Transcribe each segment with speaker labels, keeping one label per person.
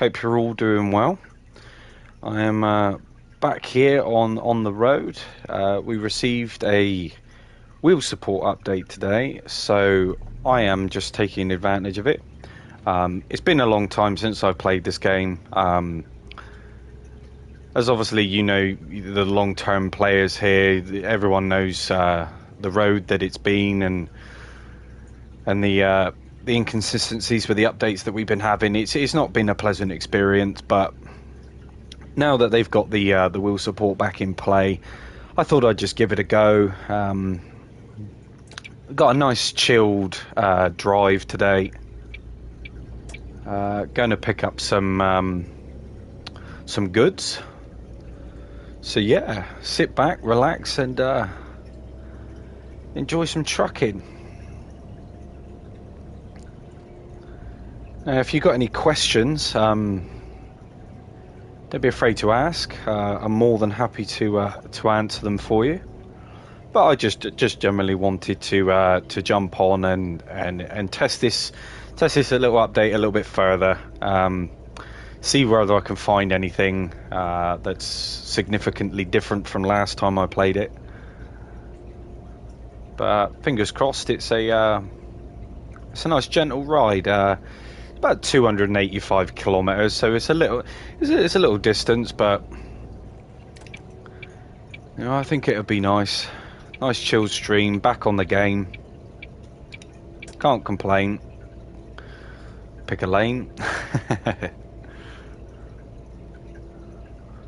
Speaker 1: Hope you're all doing well. I am back here on the road. We received a wheel support update today, so I am just taking advantage of it. It's been a long time since I played this game. As obviously you know, the long-term players here, everyone knows the road that it's been and the inconsistencies with the updates that we've been having. It's not been a pleasant experience, but now that they've got the wheel support back in play, I thought I'd just give it a go. Got a nice chilled drive today. Going to pick up some goods. So yeah, sit back, relax, and enjoy some trucking. Now, if you've got any questions, don't be afraid to ask. I'm more than happy to answer them for you. But I just generally wanted to jump on and test this a little update a little bit further. See whether I can find anything that's significantly different from last time I played it. But fingers crossed, it's a nice gentle ride. About 285 kilometers, so it's a little distance, but you know, I think it'll be nice chilled stream, back on the game. Can't complain. Pick a lane.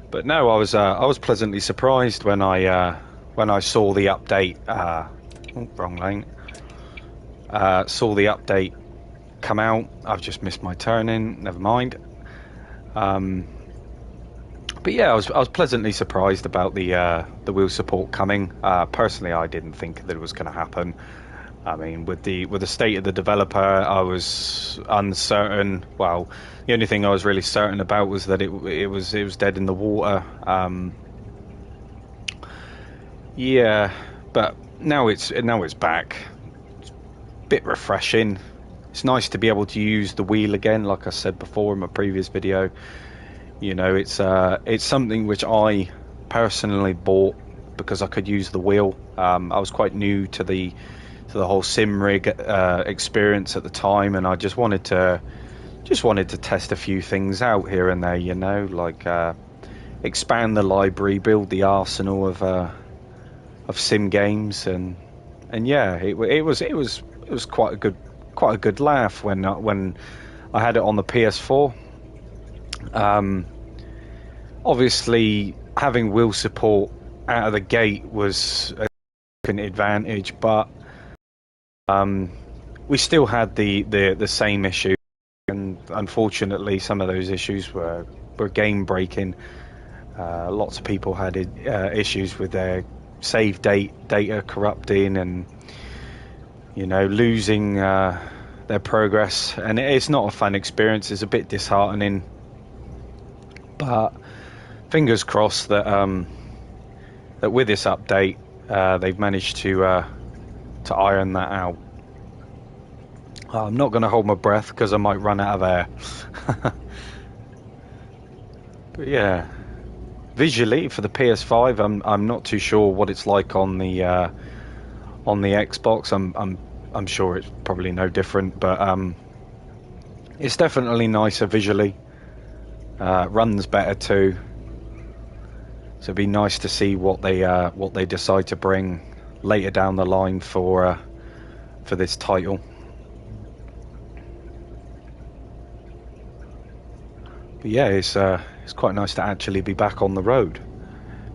Speaker 1: But no, I was pleasantly surprised when I saw the update. Wrong lane. Saw the update come out. I've just missed my turning. Never mind. But yeah, I was pleasantly surprised about the wheel support coming. Personally, I didn't think that it was going to happen. I mean, with the state of the developer, I was uncertain. Well, the only thing I was really certain about was that it was dead in the water. Yeah, but now it's back. It's a bit refreshing. It's nice to be able to use the wheel again, like I said before in my previous video. You know, it's something which I personally bought because I could use the wheel. I was quite new to the whole sim rig experience at the time, and I just wanted to test a few things out here and there. You know, like expand the library, build the arsenal of sim games, and yeah, it was quite a good laugh when I had it on the PS4. Obviously, having wheel support out of the gate was an advantage, but we still had the same issue, and unfortunately, some of those issues were game breaking. Lots of people had issues with their save data corrupting, and you know, losing their progress, and it's not a fun experience. It's a bit disheartening, but fingers crossed that that with this update they've managed to iron that out. I'm not going to hold my breath because I might run out of air. But yeah, visually for the PS5, I'm not too sure what it's like on the Xbox. I'm sure it's probably no different, but it's definitely nicer visually. Runs better too. So it'd be nice to see what they decide to bring later down the line for this title. But yeah, it's quite nice to actually be back on the road.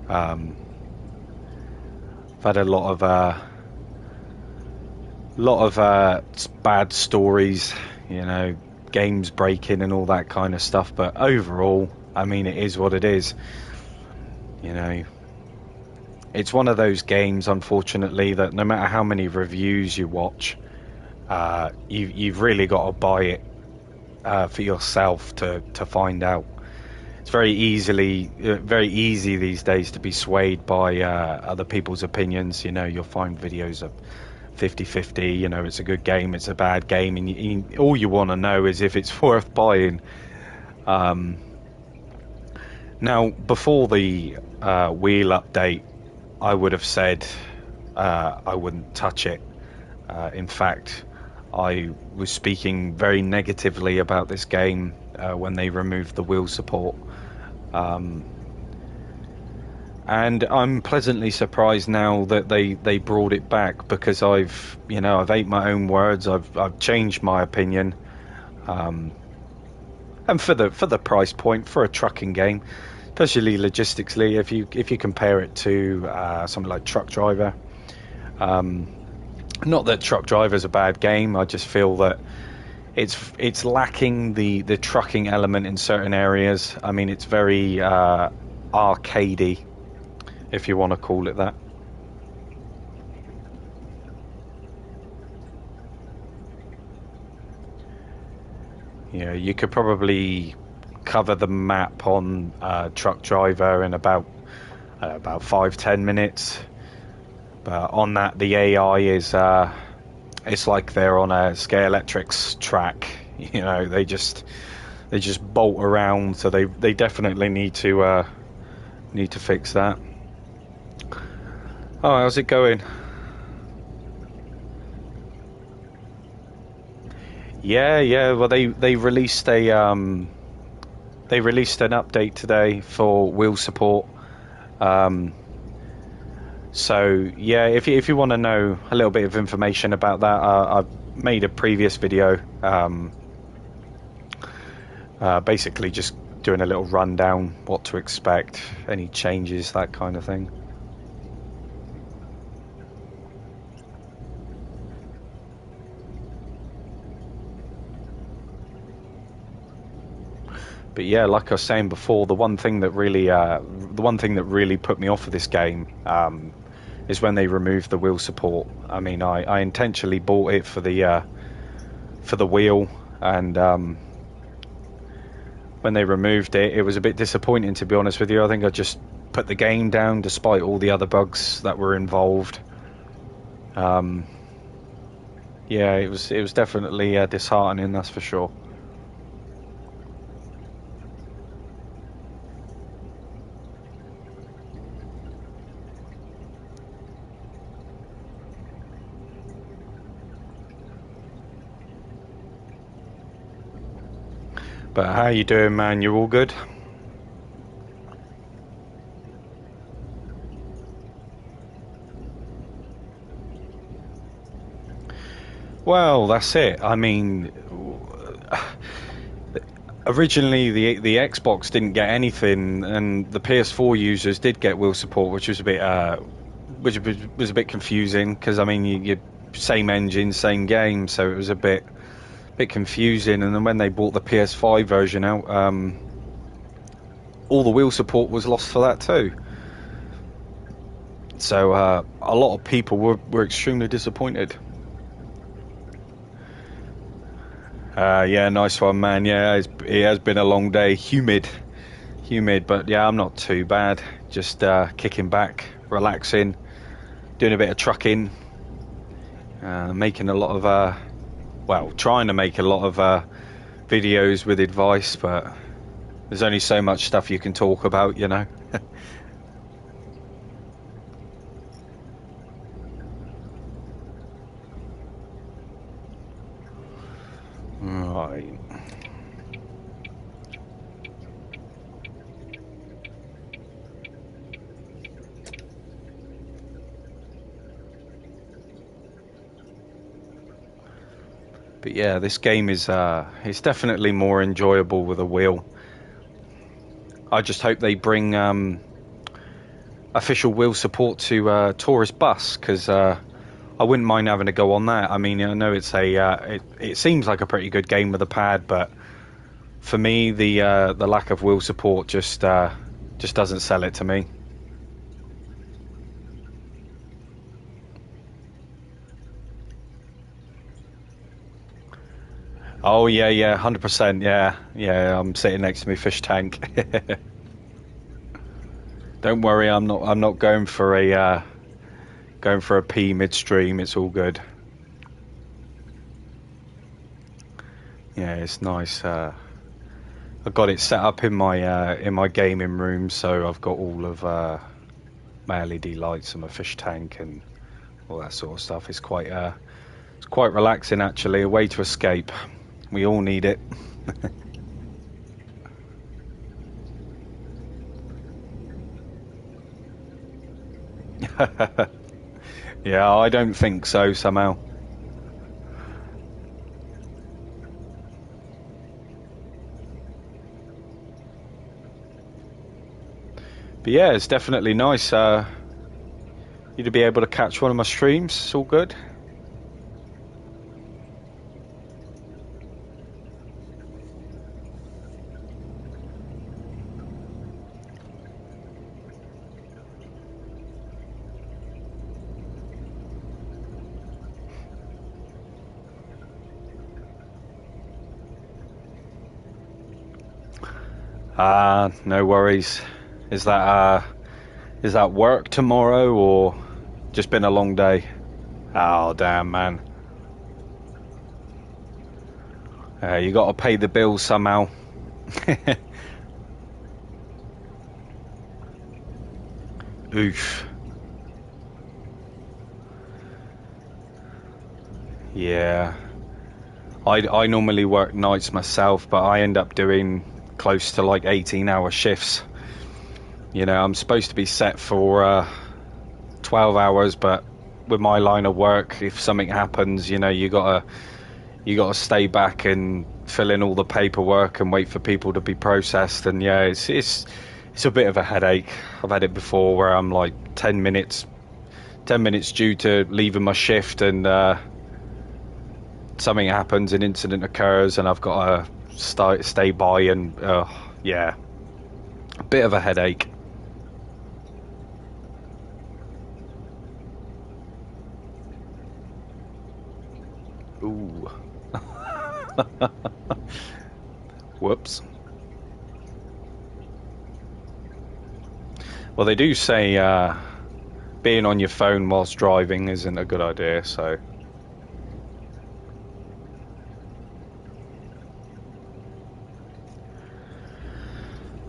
Speaker 1: I've had a lot of bad stories, you know, games breaking and all that kind of stuff, but overall, I mean, it is what it is. You know, it's one of those games, unfortunately, that no matter how many reviews you watch, you've really got to buy it for yourself to find out. It's very easy these days to be swayed by other people's opinions. You know, you'll find videos of 50-50, you know, it's a good game, it's a bad game, and all you want to know is if it's worth buying. Now, before the wheel update, I would have said I wouldn't touch it. In fact, I was speaking very negatively about this game when they removed the wheel support. And I'm pleasantly surprised now that they brought it back, because I've ate my own words. I've changed my opinion. And for the price point for a trucking game, especially logistically, if you compare it to something like Truck Driver, not that Truck Driver is a bad game. I just feel that it's lacking the trucking element in certain areas. I mean, it's very arcadey, if you want to call it that. Yeah, you could probably cover the map on Truck Driver in about 5-10 minutes, but on that the AI is it's like they're on a Scalextric's track. They just bolt around, so they definitely need to fix that. Oh, how's it going? Yeah. Well, they released an update today for wheel support. So yeah, if you want to know a little bit of information about that, I've made a previous video, basically just doing a little rundown, what to expect, any changes, that kind of thing. But yeah, like I was saying before, the one thing that really put me off of this game is when they removed the wheel support. I mean, I intentionally bought it for the wheel, and when they removed it, it was a bit disappointing, to be honest with you. I think I just put the game down despite all the other bugs that were involved. Yeah, it was definitely disheartening, that's for sure. But how you doing, man? You all good? Well, that's it. I mean, originally the Xbox didn't get anything, and the PS4 users did get wheel support, which was a bit was a bit confusing, because I mean you same engine, same game, so it was a bit confusing. And then when they brought the PS5 version out, all the wheel support was lost for that too. So a lot of people were extremely disappointed. Yeah, nice one, man. Yeah, it has been a long day. Humid, but yeah, I'm not too bad. Just kicking back, relaxing, doing a bit of trucking, making a lot of, trying to make a lot of videos with advice, but there's only so much stuff you can talk about, Right. But yeah, this game is it's definitely more enjoyable with a wheel. I just hope they bring official wheel support to Tourist Bus, because I wouldn't mind having to go on that. I mean, I know it's it seems like a pretty good game with a pad, but for me, the lack of wheel support just doesn't sell it to me. Oh yeah, 100%. Yeah, I'm sitting next to me fish tank. Don't worry, I'm not going for a pee midstream. It's all good. Yeah, it's nice. I've got it set up in my gaming room, so I've got all of my LED lights and my fish tank and all that sort of stuff. It's quite relaxing actually, a way to escape. We all need it. Yeah, I don't think so somehow. But yeah, it's definitely nice you to be able to catch one of my streams. It's all good. No worries. Is that work tomorrow or just been a long day? Oh damn, man. You got to pay the bills somehow. Oof. Yeah. I normally work nights myself, but I end up doing close to like 18-hour shifts. You know, I'm supposed to be set for 12 hours, but with my line of work, if something happens, you know, you gotta stay back and fill in all the paperwork and wait for people to be processed. And yeah, it's a bit of a headache. I've had it before where I'm like 10 minutes due to leaving my shift, and something happens, an incident occurs, and I've got to stay by, and yeah, a bit of a headache. Ooh. Whoops. Well, they do say being on your phone whilst driving isn't a good idea, so.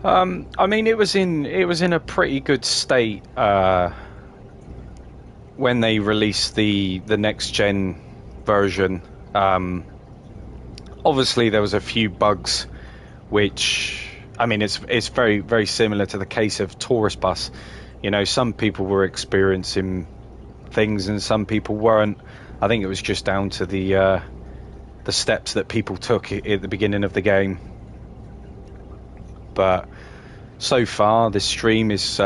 Speaker 1: I mean, it was in a pretty good state when they released the next gen version. Obviously, there was a few bugs, which, I mean, it's very very similar to the case of Tourist Bus. You know, some people were experiencing things and some people weren't. I think it was just down to the steps that people took at the beginning of the game. But so far, this stream is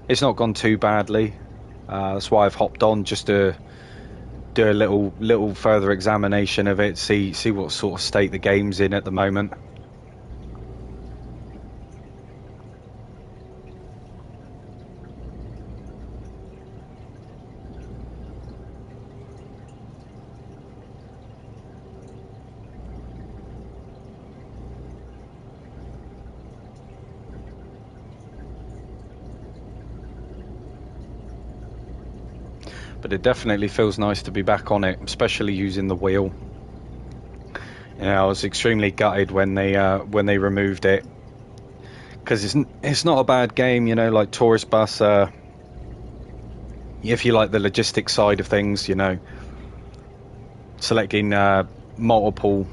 Speaker 1: it's not gone too badly. That's why I've hopped on, just to do a little further examination of it, see what sort of state the game's in at the moment. But it definitely feels nice to be back on it, especially using the wheel. You know, I was extremely gutted when they removed it, because it's not a bad game. You know, like Tourist Bus. If you like the logistics side of things, you know, selecting multiple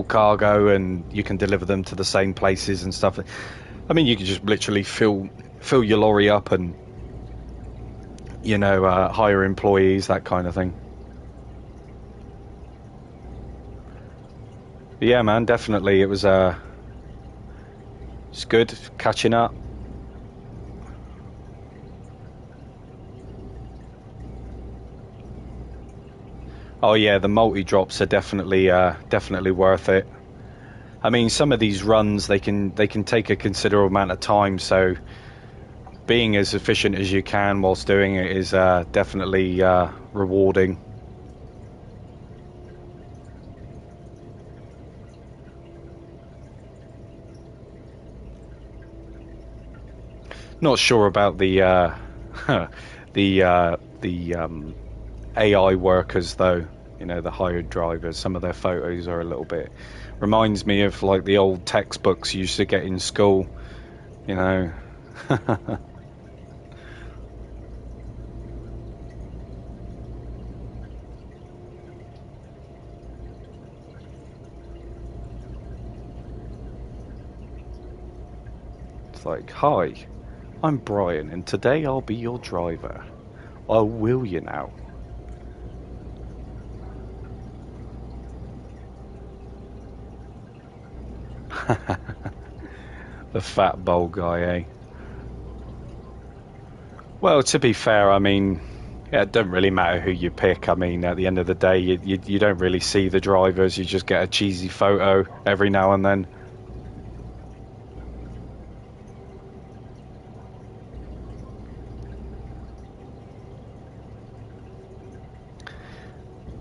Speaker 1: cargo and you can deliver them to the same places and stuff. I mean, you can just literally fill your lorry up and, you know, hire employees, that kind of thing. But yeah, man, definitely it was it's good catching up. Oh yeah, the multi drops are definitely worth it. I mean, some of these runs they can take a considerable amount of time, so being as efficient as you can whilst doing it is definitely rewarding. Not sure about the the AI workers though. You know, the hired drivers, some of their photos are a little bit, reminds me of like the old textbooks you used to get in school, you know. It's like, hi, I'm Brian, and today I'll be your driver. Oh, will you now? The fat bowl guy, eh? Well, to be fair, I mean, yeah, it doesn't really matter who you pick. I mean, at the end of the day, you don't really see the drivers. You just get a cheesy photo every now and then.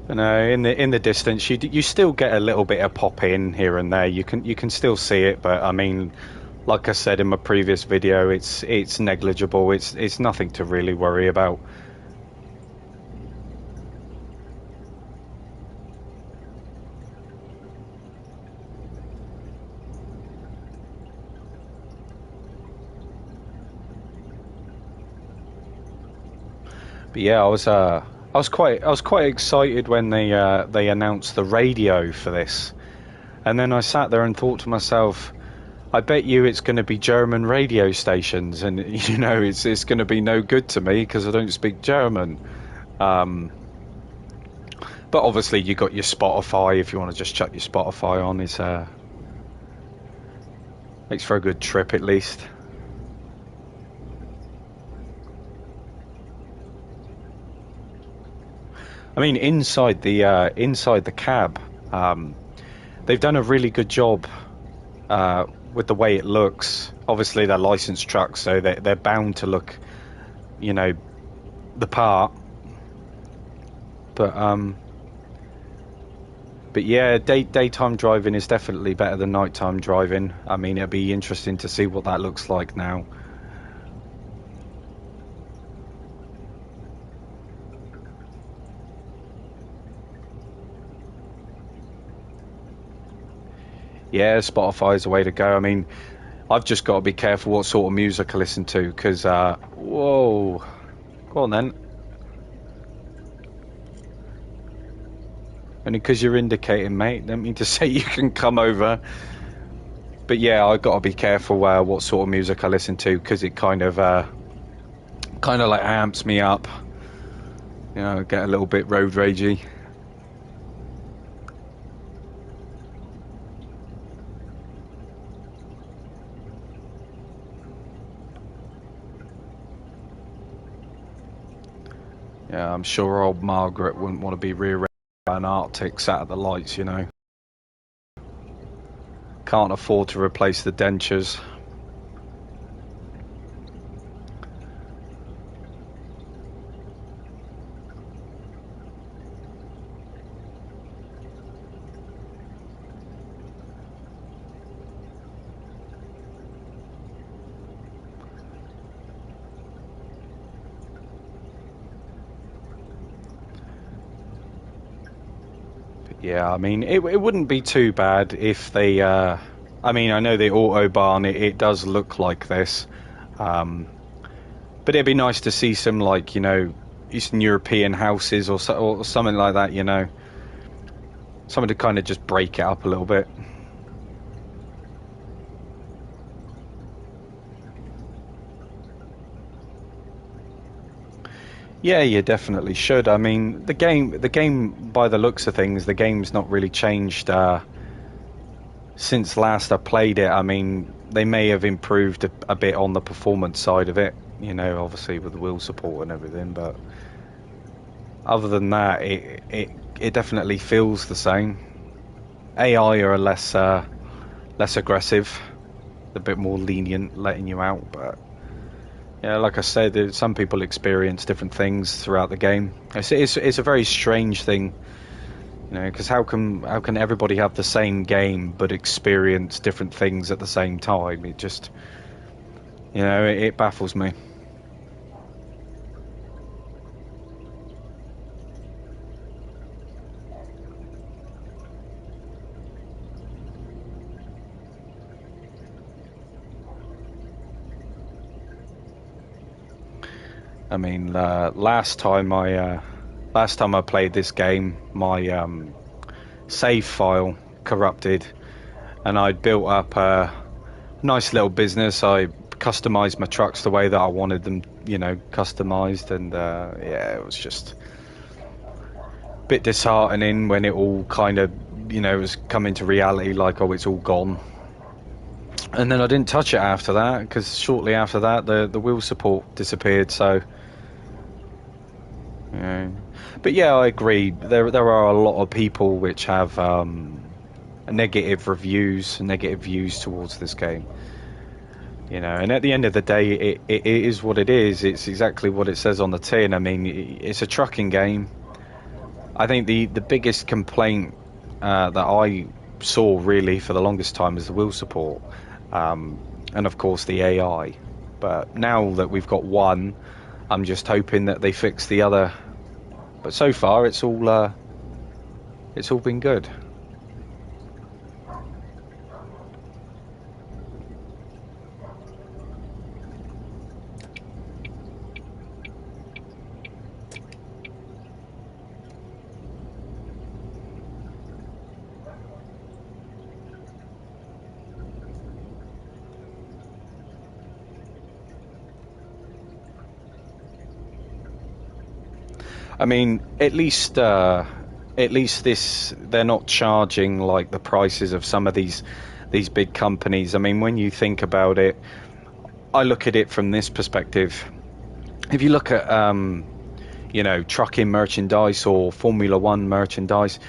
Speaker 1: You know, in the distance, you still get a little bit of pop in here and there. You can still see it, but I mean, like I said in my previous video, it's negligible. It's nothing to really worry about. But yeah, I was quite excited when they announced the radio for this, and then I sat there and thought to myself, I bet you it's going to be German radio stations, and you know it's going to be no good to me because I don't speak German. Um, but obviously you got your Spotify if you want to just chuck your Spotify on. It's makes for a good trip at least. I mean, inside the cab, they've done a really good job with the way it looks. Obviously, they're licensed trucks, so they're bound to look, you know, the part. But yeah, daytime driving is definitely better than nighttime driving. I mean, it'll be interesting to see what that looks like now. Yeah, Spotify's the way to go. I mean, I've just got to be careful what sort of music I listen to, because, whoa, go on then. Only because you're indicating, mate. Don't mean to say you can come over. But yeah, I've got to be careful what sort of music I listen to, because it kind of like amps me up. You know, get a little bit road ragey. Yeah, I'm sure old Margaret wouldn't want to be rear-ended by an Arctic sat at the lights, you know. Can't afford to replace the dentures. Yeah, I mean, it wouldn't be too bad if they. I mean, I know the autobahn, it does look like this, but it'd be nice to see some, like, you know, Eastern European houses or something like that. You know, something to kind of just break it up a little bit. Yeah, you definitely should. I mean, the game, by the looks of things, the game's not really changed since last I played it. I mean, they may have improved a bit on the performance side of it, you know, obviously with the wheel support and everything, but other than that, it definitely feels the same. AI are less aggressive, a bit more lenient, letting you out, but yeah, like I said, some people experience different things throughout the game. It's a very strange thing, you know, because how can everybody have the same game but experience different things at the same time? It just, you know, it baffles me. I mean, last time I played this game, my save file corrupted, and I'd built up a nice little business. I customized my trucks the way that I wanted them, customized, and yeah, it was just a bit disheartening when it all kind of, was coming to reality, like, oh, it's all gone. And then I didn't touch it after that, because shortly after that, the wheel support disappeared. So, yeah. But yeah, I agree. There are a lot of people which have negative views towards this game. And at the end of the day, it is what it is. It's exactly what it says on the tin. I mean, it's a trucking game. I think the biggest complaint that I saw really for the longest time is the wheel support, and of course the AI. But now that we've got one, I'm just hoping that they fix the other. But so far, it's all been good. I mean, at least this, they're not charging like the prices of some of these big companies. I mean, when you think about it, I look at it from this perspective. If you look at trucking merchandise or Formula One merchandise,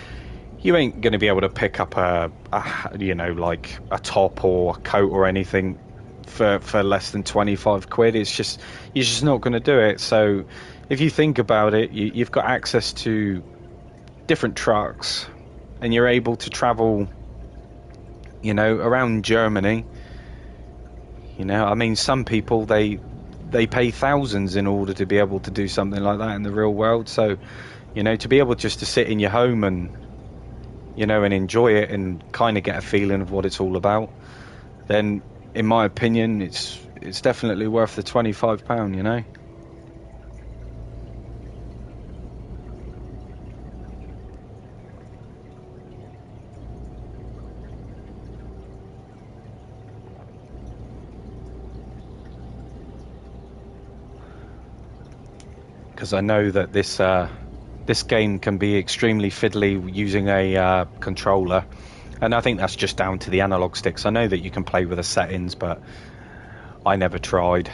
Speaker 1: you ain't going to be able to pick up like a top or a coat or anything for less than 25 quid. You're just not going to do it. So if you think about it, you've got access to different trucks, and you're able to travel, around Germany. I mean, some people, they pay thousands in order to be able to do something like that in the real world. So, to be able just to sit in your home and, and enjoy it and kind of get a feeling of what it's all about, then, in my opinion, it's definitely worth the £25, Because I know that this game can be extremely fiddly using a controller, and I think that's just down to the analog sticks. I know that you can play with the settings, but I never tried.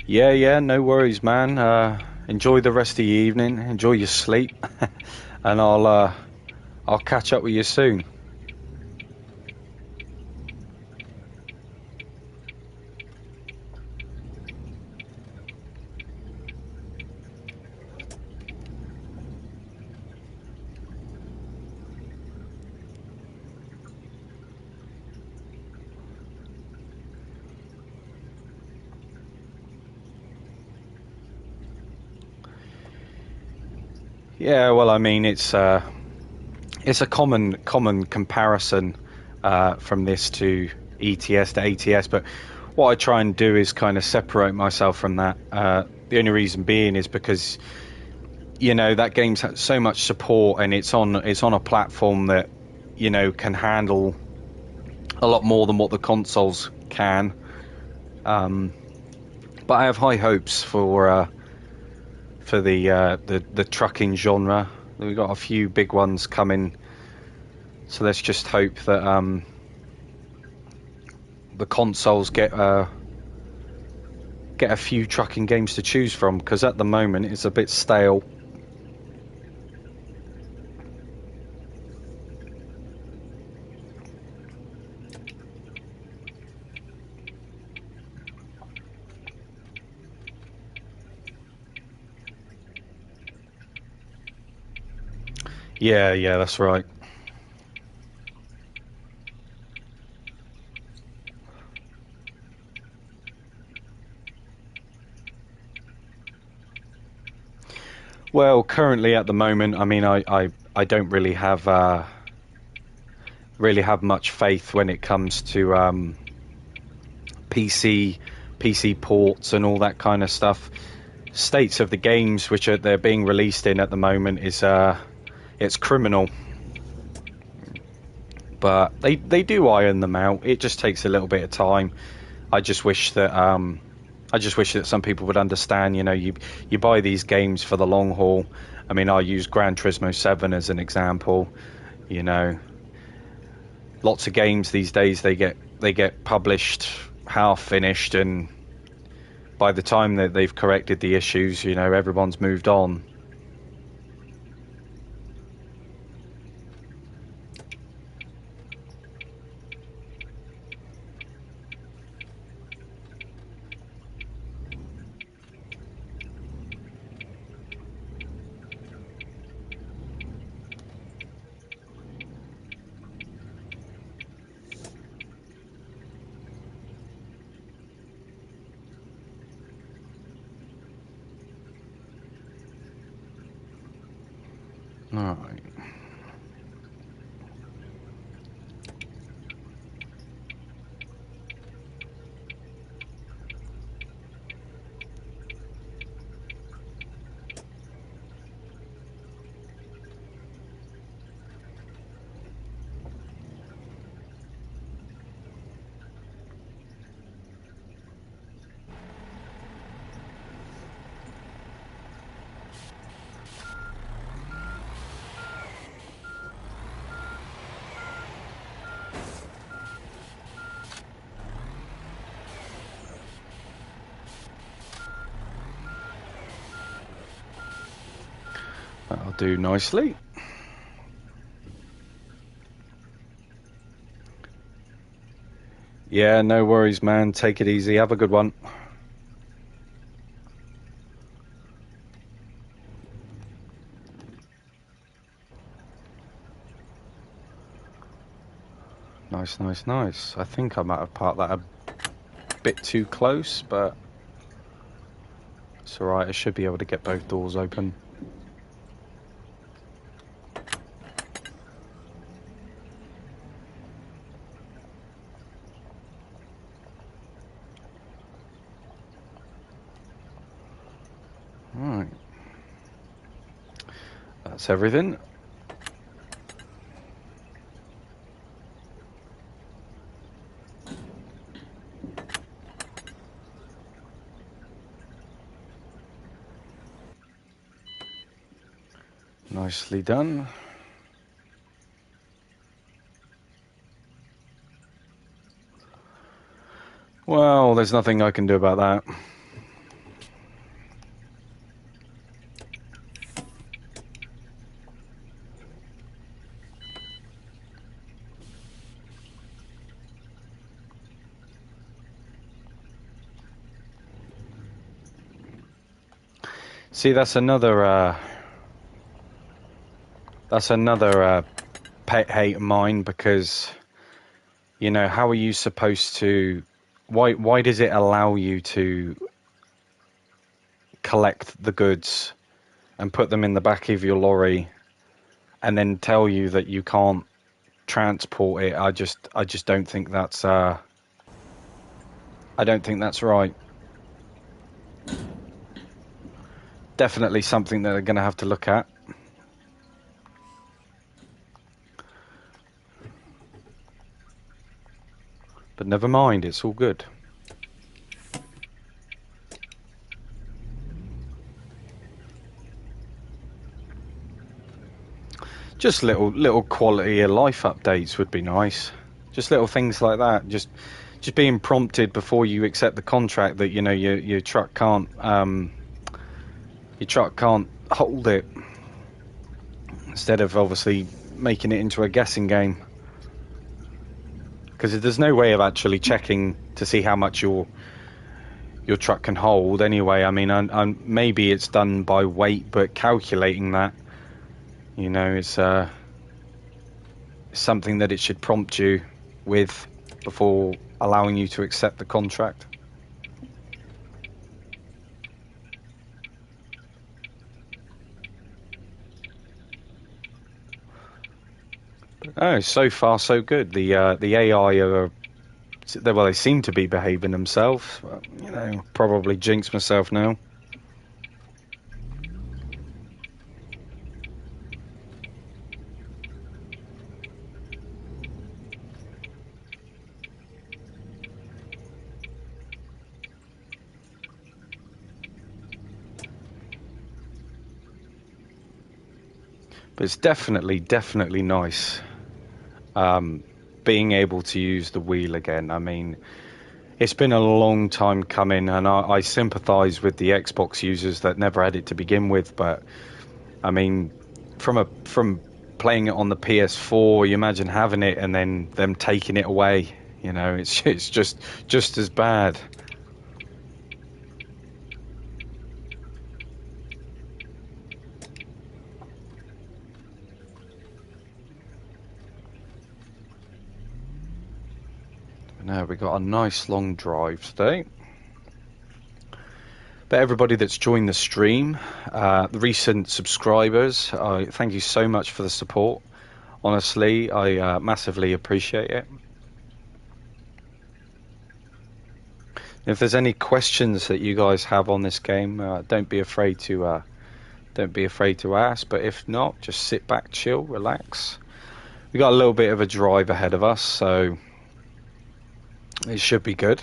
Speaker 1: Yeah, no worries, man. Enjoy the rest of your evening. Enjoy your sleep, and I'll catch up with you soon. Yeah, well, I mean, it's a common comparison from this to ETS to ATS, but what I try and do is kind of separate myself from that. The only reason being is because that game's had so much support, and it's on a platform that can handle a lot more than what the consoles can. But I have high hopes for the trucking genre. We've got a few big ones coming, so let's just hope that the consoles get a few trucking games to choose from, because at the moment it's a bit stale. Yeah, that's right. Well, currently at the moment, I mean, I don't really have much faith when it comes to PC PC ports and all that kind of stuff. States of the games which they're being released in at the moment is it's criminal. But they do iron them out. It just takes a little bit of time. I just wish that some people would understand. You know, you buy these games for the long haul. I mean, I use Gran Turismo 7 as an example. You know, lots of games these days they get published half finished, and by the time that they've corrected the issues, you know, everyone's moved on. All right. That'll do nicely. Yeah, no worries, man. Take it easy. Have a good one. Nice. I think I might have parked that a bit too close, but it's alright. I should be able to get both doors open. Alright. That's everything. Nicely done. Well, there's nothing I can do about that. See, that's another pet hate of mine, because, you know, how are you supposed to... Why does it allow you to collect the goods and put them in the back of your lorry and then tell you that you can't transport it? I just don't think that's I don't think that's right. Definitely something that they're going to have to look at. But never mind, it's all good. Just little quality of life updates would be nice. Just little things like that. Just being prompted before you accept the contract that, you know, your truck can't hold it, instead of obviously making it into a guessing game. Because there's no way of actually checking to see how much your truck can hold anyway. I mean, maybe it's done by weight, but calculating that, You know, it's something that it should prompt you with before allowing you to accept the contract. Oh, so far so good. The AI are, well, they seem to be behaving themselves. You know, probably jinx myself now. But it's definitely nice being able to use the wheel again. I mean, it's been a long time coming, and I sympathise with the Xbox users that never had it to begin with. But I mean, from playing it on the PS4, you imagine having it and then them taking it away. You know, it's just as bad. Now we got a nice long drive today. But everybody that's joined the stream, the recent subscribers, thank you so much for the support. Honestly, I massively appreciate it. If there's any questions that you guys have on this game, don't be afraid to ask. But if not, just sit back, chill, relax. We got a little bit of a drive ahead of us, so it should be good.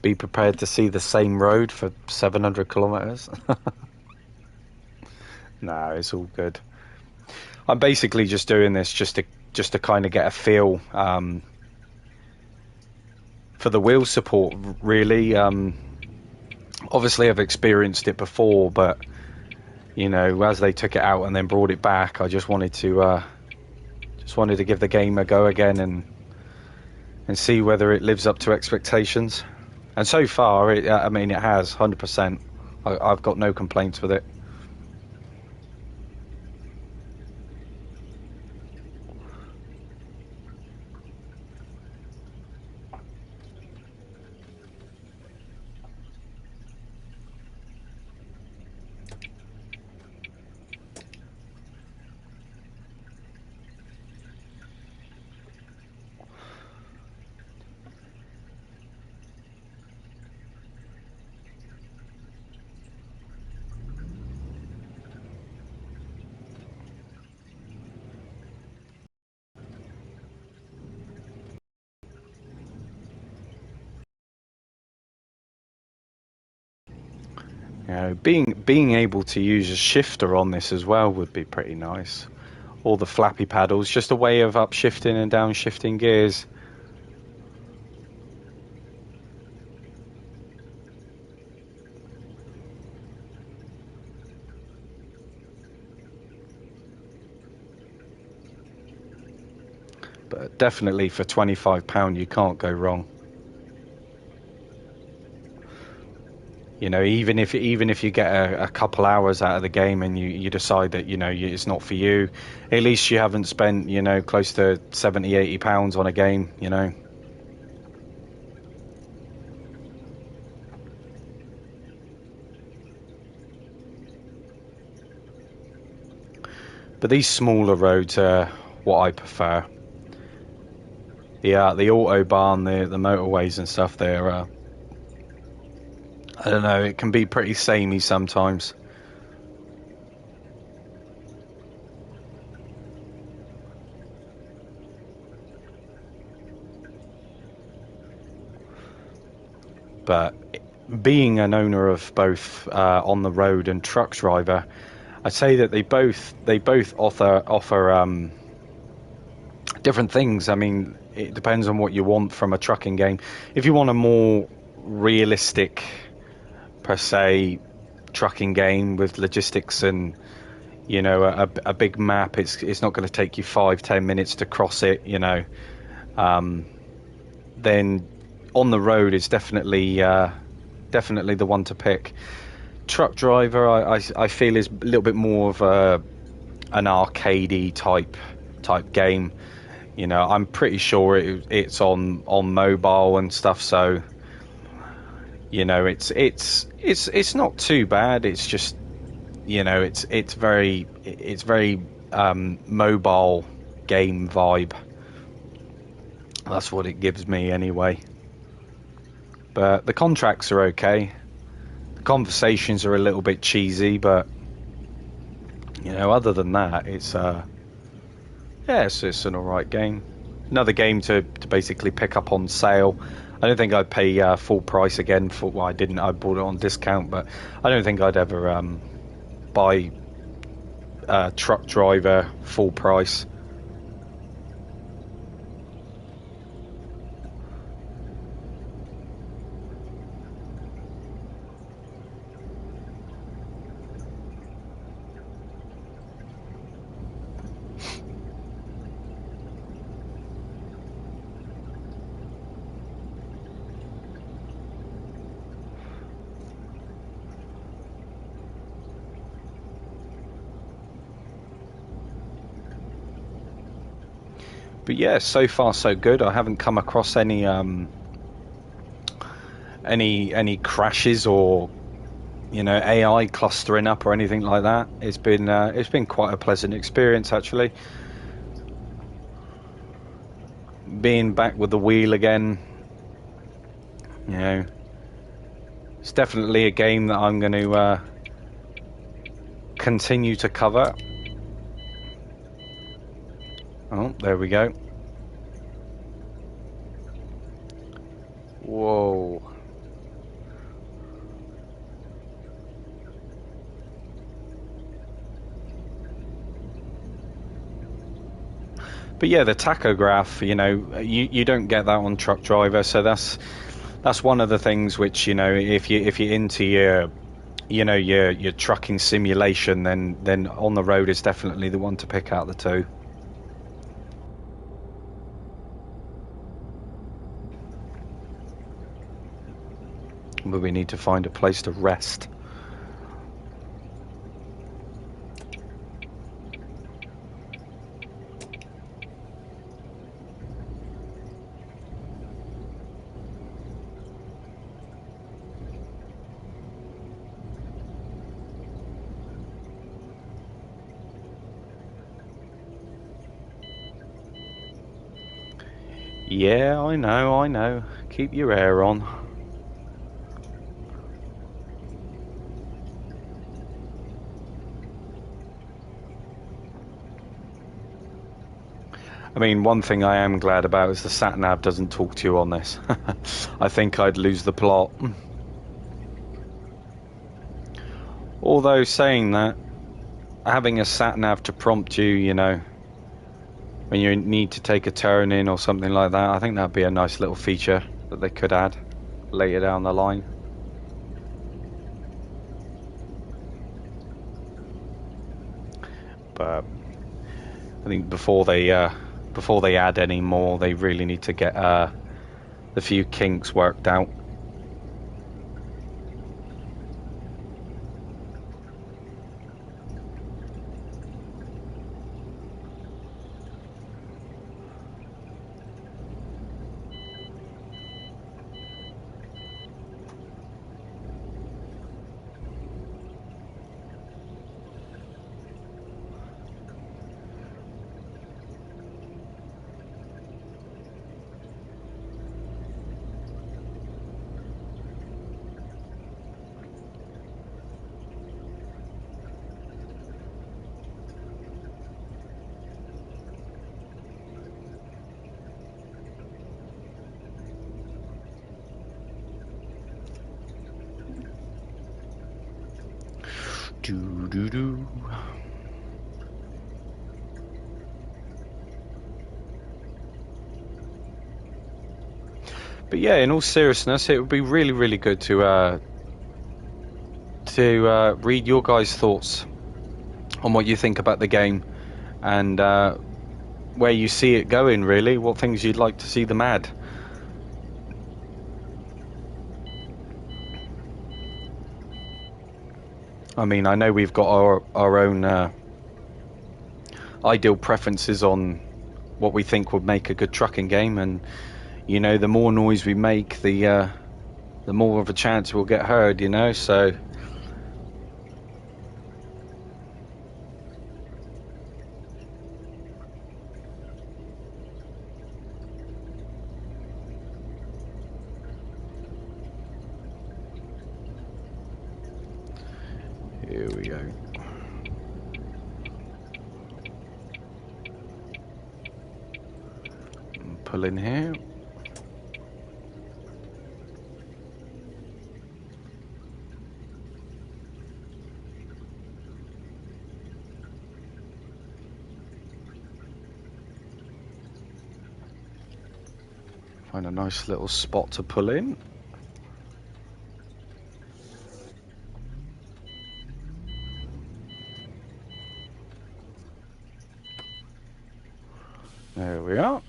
Speaker 1: Be prepared to see the same road for 700 kilometers. No, it's all good. I'm basically just doing this just to kind of get a feel for the wheel support, really. Obviously, I've experienced it before, but you know, as they took it out and then brought it back, I just wanted to give the game a go again and see whether it lives up to expectations. And so far, I mean, it has 100%. I've got no complaints with it. You know, being able to use a shifter on this as well would be pretty nice. All the flappy paddles, just a way of upshifting and downshifting gears. But definitely for £25, you can't go wrong. You know, even if you get a couple hours out of the game and you decide that, you know, it's not for you, at least you haven't spent, you know, close to 70, 80 pounds on a game, you know. But these smaller roads are what I prefer. The autobahn, the motorways and stuff, they're I don't know, it can be pretty samey sometimes. But being an owner of both on the road and truck driver, I'd say that they both offer different things. I mean, it depends on what you want from a trucking game. If you want a more realistic, per se, trucking game with logistics and, you know, a big map, it's not going to take you 5-10 minutes to cross it, you know, then on the road is definitely the one to pick. Truck Driver, I feel is a little bit more of an arcadey type game. You know, I'm pretty sure it's on mobile and stuff. So, you know, it's not too bad. It's just, you know, it's very mobile game vibe. That's what it gives me anyway. But the contracts are okay. The conversations are a little bit cheesy, but you know, other than that, it's it's an alright game. Another game to basically pick up on sale. I don't think I'd pay full price again for. Well, I didn't. I bought it on discount, but I don't think I'd ever buy Truck Driver full price. But yeah, so far so good. I haven't come across any crashes or, you know, AI clustering up or anything like that. It's been quite a pleasant experience actually. Being back with the wheel again, you know, it's definitely a game that I'm going to continue to cover. Oh, there we go. Whoa. But yeah, the tachograph, you know, you don't get that on Truck Driver, so that's one of the things which, you know, if you're into your, you know, your trucking simulation, then on the road is definitely the one to pick out the two. But we need to find a place to rest. Yeah, I know. Keep your air on. I mean, one thing I am glad about is the sat-nav doesn't talk to you on this. I think I'd lose the plot. Although, saying that, having a sat-nav to prompt you, you know, when you need to take a turn in or something like that, I think that'd be a nice little feature that they could add later down the line. But I think before they add any more, they really need to get the few kinks worked out. Do. But yeah, in all seriousness, it would be really, really good to read your guys' thoughts on what you think about the game and where you see it going. Really, what things you'd like to see them add. I mean, I know we've got our own ideal preferences on what we think would make a good trucking game, and you know, the more noise we make, the more of a chance we'll get heard. You know, so. Here we go. Pull in here. Find a nice little spot to pull in. There we are.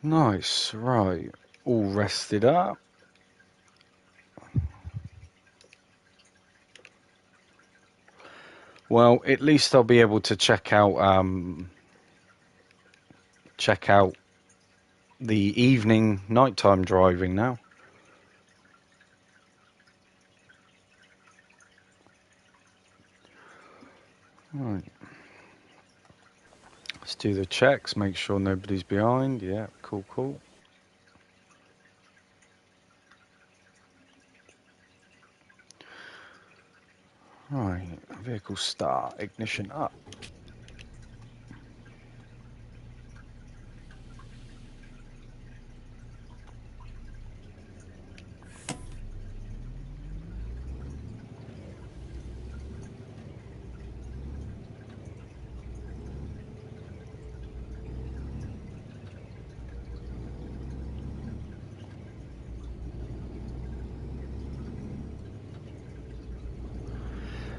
Speaker 1: Nice, right. All rested up. Well, at least I'll be able to check out the evening nighttime driving now. Right. Let's do the checks, make sure nobody's behind. Yeah, cool, cool. Right, vehicle start, ignition up.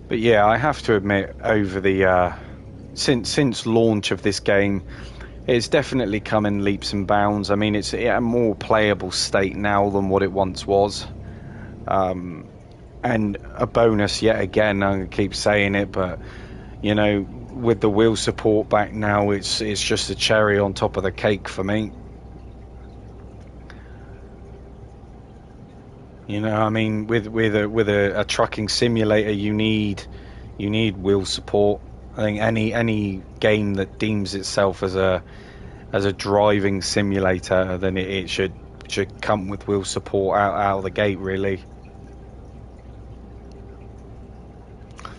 Speaker 1: But yeah, I have to admit, over the since launch of this game, it's definitely come in leaps and bounds. I mean, it's a more playable state now than what it once was. And a bonus yet again, I'm gonna keep saying it, but you know, with the wheel support back now, it's just a cherry on top of the cake for me. You know, I mean, with a trucking simulator, you need wheel support. I think any game that deems itself as a driving simulator, then it should come with wheel support out of the gate, really.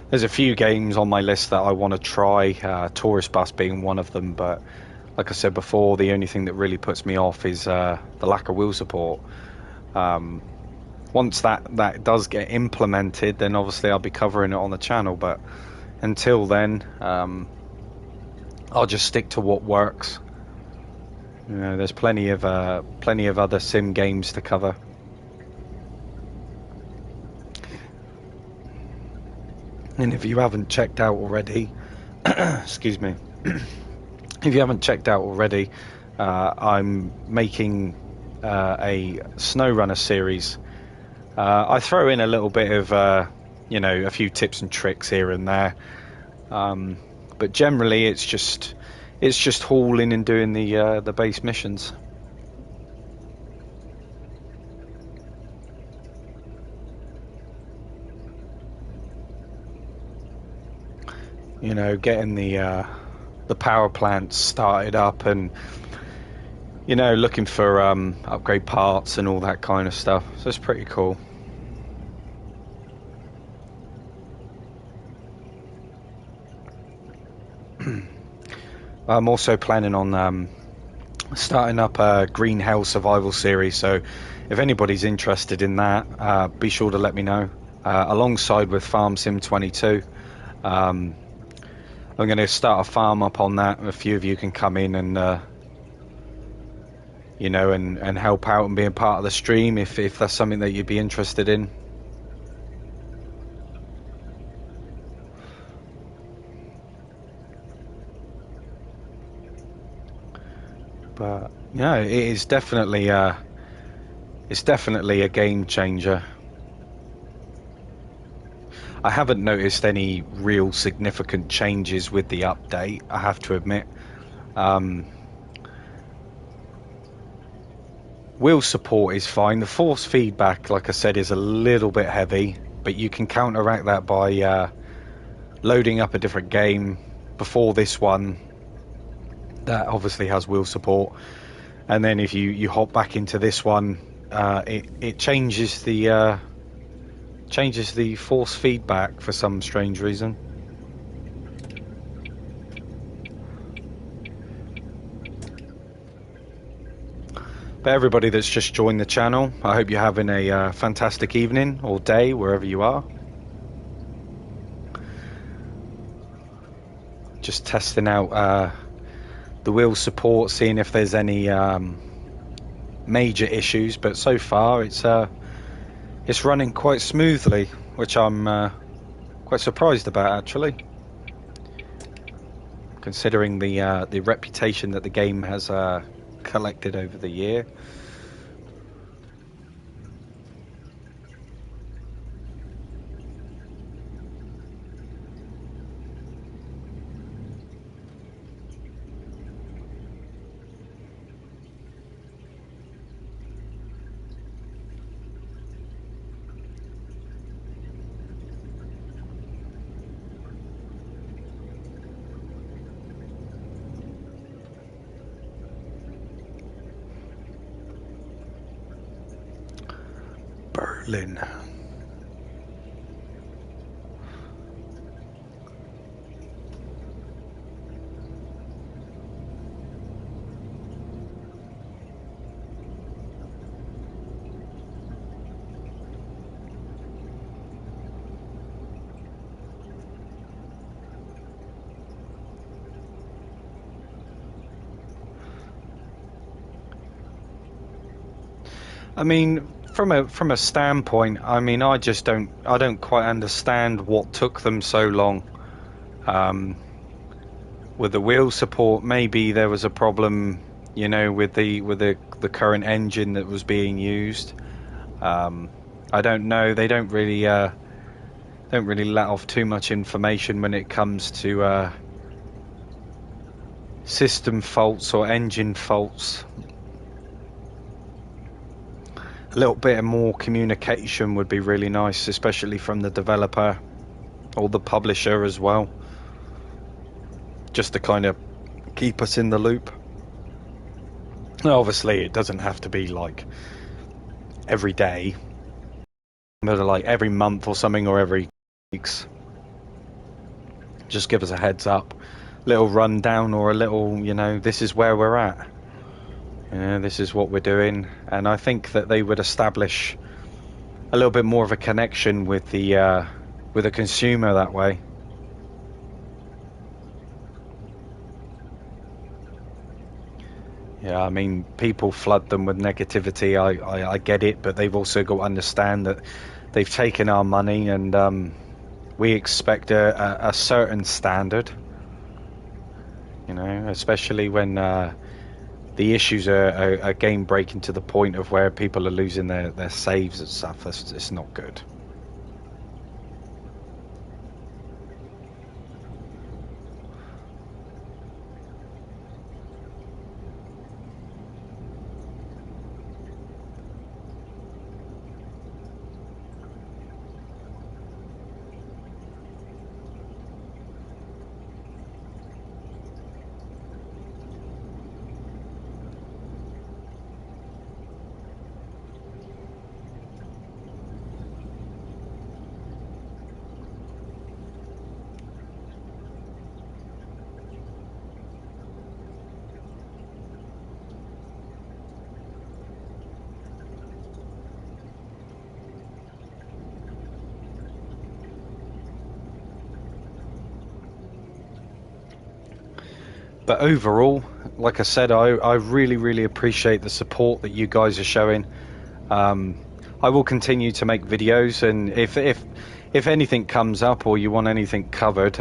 Speaker 1: There's a few games on my list that I want to try, Tourist Bus being one of them, but like I said before, the only thing that really puts me off is the lack of wheel support. Once that does get implemented, then obviously I'll be covering it on the channel, but until then, I'll just stick to what works. You know, there's plenty of other sim games to cover. And if you haven't checked out already, excuse me, if you haven't checked out already, I'm making a SnowRunner series. I throw in a little bit of, you know, a few tips and tricks here and there, but generally it's just hauling and doing the base missions. You know, getting the power plants started up, and you know, looking for upgrade parts and all that kind of stuff. So it's pretty cool. I'm also planning on starting up a Green Hell Survival series. So if anybody's interested in that, be sure to let me know. Alongside with Farm Sim 22. I'm going to start a farm up on that. A few of you can come in and, you know, and help out and be a part of the stream if that's something that you'd be interested in. But yeah, it's definitely a game changer. I haven't noticed any real significant changes with the update, I have to admit. Wheel support is fine. The force feedback, like I said, is a little bit heavy, but you can counteract that by loading up a different game before this one that obviously has wheel support, and then if you hop back into this one, it changes the force feedback for some strange reason. But everybody that's just joined the channel, I hope you're having a fantastic evening or day wherever you are. Just testing out the wheel support, seeing if there's any major issues, but so far it's running quite smoothly, which I'm quite surprised about, actually, considering the reputation that the game has collected over the year. Berlin. I mean, from a standpoint, I mean, I don't quite understand what took them so long. With the wheel support, maybe there was a problem, you know, with the current engine that was being used. I don't know. They don't really let off too much information when it comes to system faults or engine faults. A little bit more communication would be really nice, especially from the developer or the publisher as well, just to kind of keep us in the loop. Obviously, it doesn't have to be like every day, but like every month or something, or every weeks. Just give us a heads up, little rundown, or a little, you know, this is where we're at. This is what we're doing, and I think that they would establish a little bit more of a connection with the consumer that way. Yeah, I mean, people flood them with negativity. I get it, but they've also got to understand that they've taken our money, and we expect a certain standard. You know, especially when the issues are game breaking to the point of where people are losing their saves and stuff. It's not good. But overall, like I said, I really appreciate the support that you guys are showing. I will continue to make videos, and if anything comes up or you want anything covered,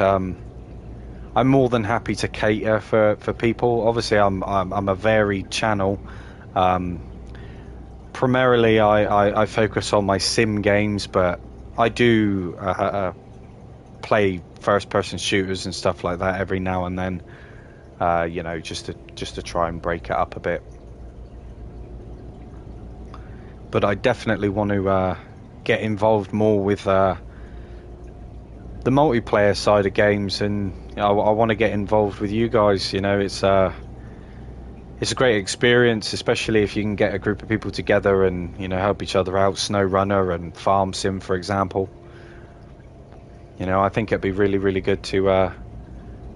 Speaker 1: I'm more than happy to cater for people. Obviously, I'm a varied channel. Primarily, I focus on my sim games, but I do play first-person shooters and stuff like that every now and then. You know, just to try and break it up a bit. But I definitely want to get involved more with the multiplayer side of games, and I want to get involved with you guys. You know, it's a great experience, especially if you can get a group of people together and, you know, help each other out. SnowRunner and Farm Sim, for example. You know, I think it'd be really, really good to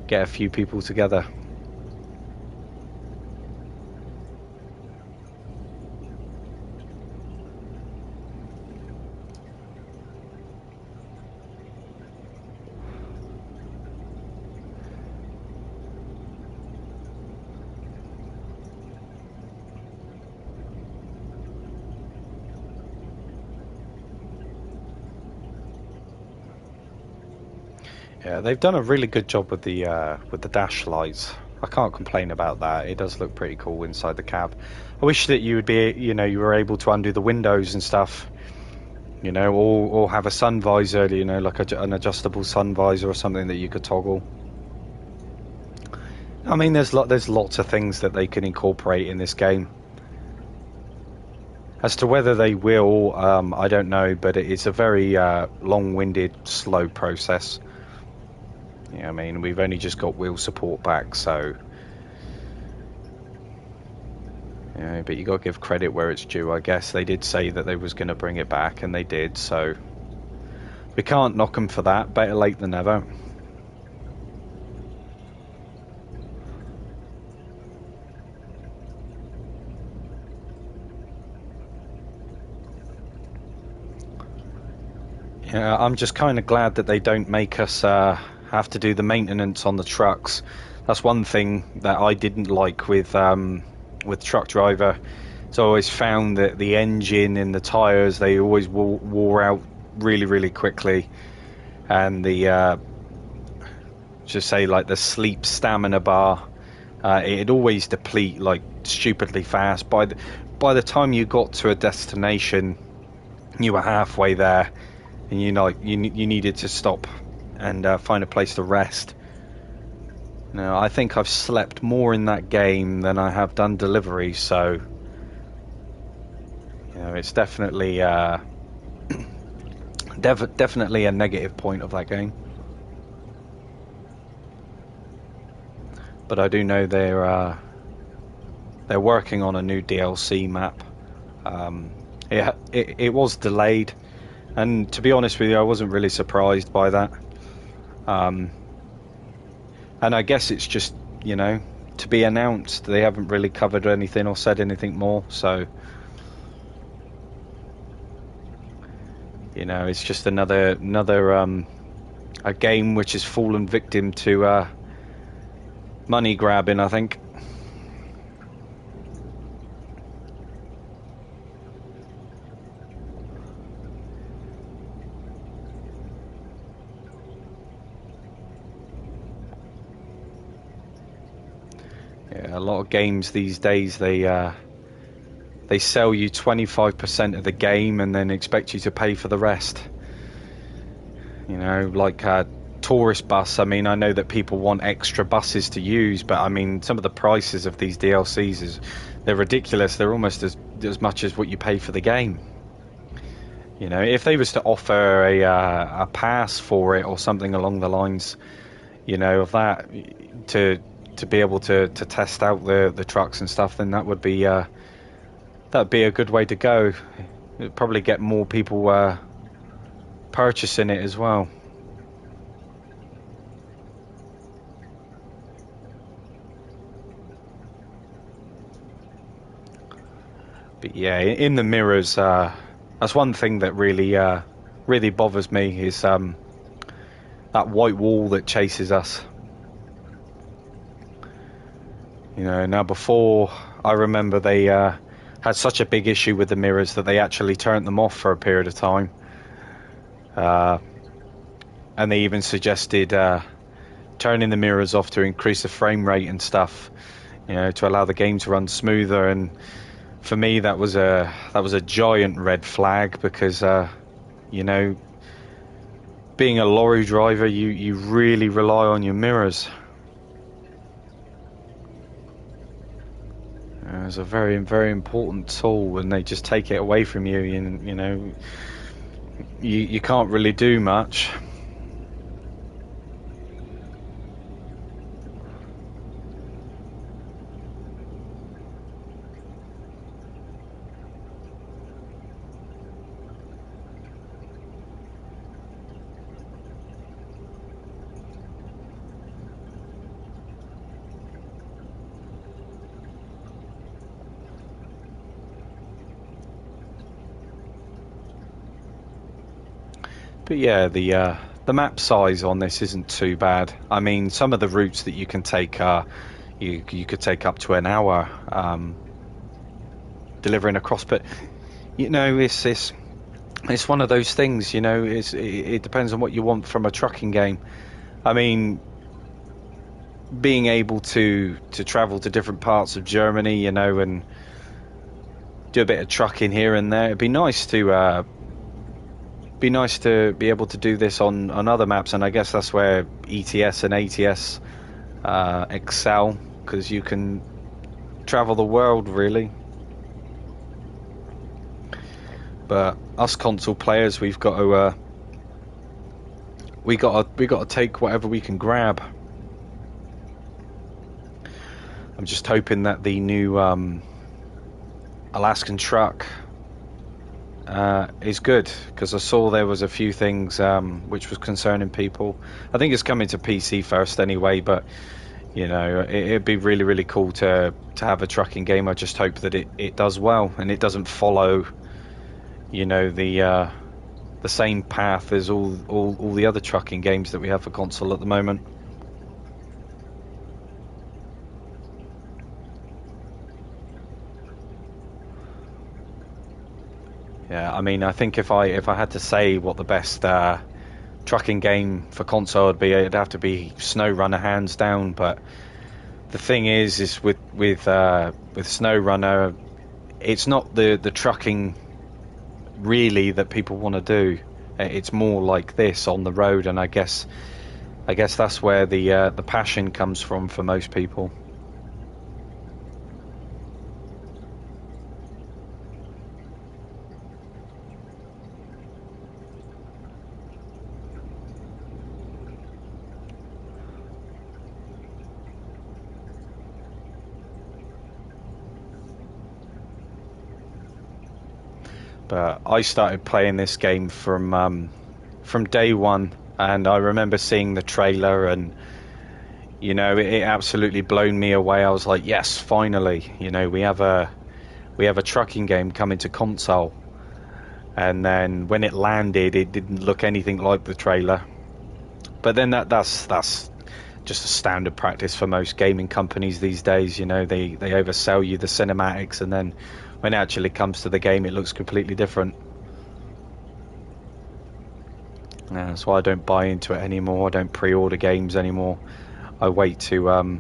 Speaker 1: get a few people together. Yeah, they've done a really good job with the dash lights. I can't complain about that. It does look pretty cool inside the cab. I wish that you would be, you know, you were able to undo the windows and stuff, you know, or have a sun visor, you know, like an adjustable sun visor or something that you could toggle. I mean, there's lots of things that they can incorporate in this game. As to whether they will, I don't know, but it's a very long-winded, slow process. Yeah, I mean, we've only just got wheel support back, so... Yeah, but you got to give credit where it's due, I guess. They did say that they was going to bring it back, and they did, so... We can't knock them for that. Better late than never. Yeah, I'm just kind of glad that they don't make us have to do the maintenance on the trucks. That's one thing that I didn't like with Truck Driver. So I always found that the engine and the tyres, they always wore out really, really quickly. And the, just say like the sleep stamina bar, it'd always deplete like stupidly fast. By the time you got to a destination, you were halfway there. And you needed to stop and find a place to rest. Now, I think I've slept more in that game than I have done delivery, so you know, it's definitely definitely a negative point of that game. But I do know they're working on a new DLC map. It was delayed. And to be honest with you, I wasn't really surprised by that. And I guess it's just, you know, to be announced. They haven't really covered anything or said anything more. So, you know, it's just another a game which has fallen victim to money grabbing, I think. A lot of games these days, they sell you 25% of the game and then expect you to pay for the rest. You know, like tourist bus. I mean, I know that people want extra buses to use, but I mean, some of the prices of these DLCs they're ridiculous. They're almost as much as what you pay for the game. You know, if they was to offer a pass for it or something along the lines, you know, of that to be able to test out the trucks and stuff, then that'd be a good way to go. It'd probably get more people purchasing it as well. But yeah, in the mirrors, that's one thing that really bothers me is that white wall that chases us. You know, now before, I remember they had such a big issue with the mirrors that they actually turned them off for a period of time. And they even suggested turning the mirrors off to increase the frame rate and stuff, you know, to allow the game to run smoother. And for me, that was a giant red flag, because you know, being a lorry driver, you really rely on your mirrors. It's a very, very important tool, and they just take it away from you, and you know, you can't really do much. But yeah, the map size on this isn't too bad. I mean, some of the routes that you can take are you could take up to an hour delivering across. But you know, it's one of those things. You know, it depends on what you want from a trucking game. I mean, being able to travel to different parts of Germany, you know, and do a bit of trucking here and there. It'd be nice to be able to do this on other maps, and I guess that's where ETS and ATS excel, because you can travel the world really. But us console players, we've got to we got to take whatever we can grab. I'm just hoping that the new Alaskan truck is good, because I saw there was a few things which was concerning people. I think it's coming to PC first anyway, but you know, it'd be really, really cool to have a trucking game. I just hope that it does well, and it doesn't follow, you know, the same path as all the other trucking games that we have for console at the moment. Yeah, I mean, I think if I had to say what the best trucking game for console would be, it'd have to be SnowRunner, hands down. But the thing is with SnowRunner, it's not the trucking really that people want to do. It's more like this on the road, and I guess that's where the passion comes from for most people. But I started playing this game from day one, and I remember seeing the trailer, and you know, it absolutely blown me away. I was like, yes, finally, you know, we have a trucking game coming to console. And then when it landed, it didn't look anything like the trailer. But then that's just a standard practice for most gaming companies these days. You know, they oversell you the cinematics, and then when it actually comes to the game, it looks completely different. That's why I don't buy into it anymore. I don't pre-order games anymore. I wait to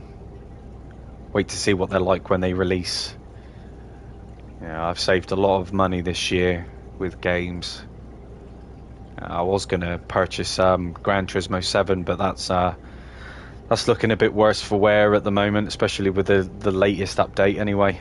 Speaker 1: see what they're like when they release. Yeah, I've saved a lot of money this year with games. I was going to purchase Gran Turismo 7, but that's looking a bit worse for wear at the moment, especially with the latest update anyway.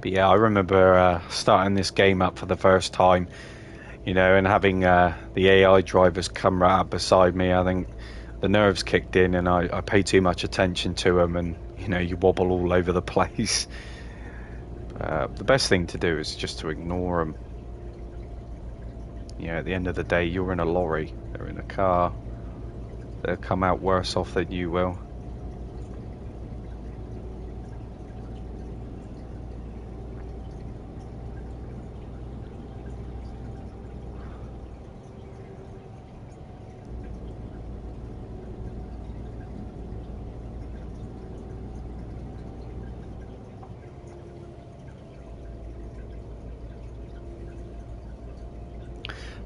Speaker 1: But yeah, I remember starting this game up for the first time, you know, and having the AI drivers come right up beside me. I think the nerves kicked in, and I paid too much attention to them, and you know, you wobble all over the place. The best thing to do is just to ignore them. You know, at the end of the day, you're in a lorry, they're in a car, they'll come out worse off than you will.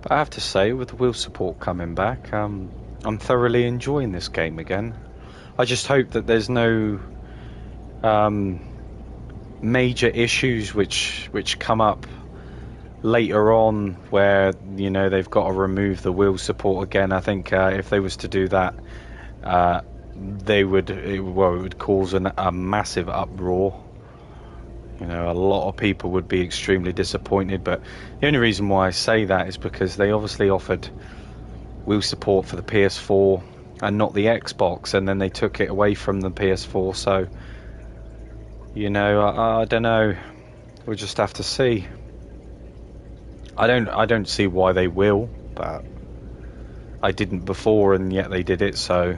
Speaker 1: But I have to say, with the wheel support coming back, I'm thoroughly enjoying this game again. I just hope that there's no major issues which come up later on where, you know, they've got to remove the wheel support again. I think if they was to do that, it would cause a massive uproar. You know, a lot of people would be extremely disappointed, but the only reason why I say that is because they obviously offered wheel support for the PS4 and not the Xbox, and then they took it away from the PS4, so, you know, I don't know. We'll just have to see. I don't see why they will, but I didn't before, and yet they did it, so...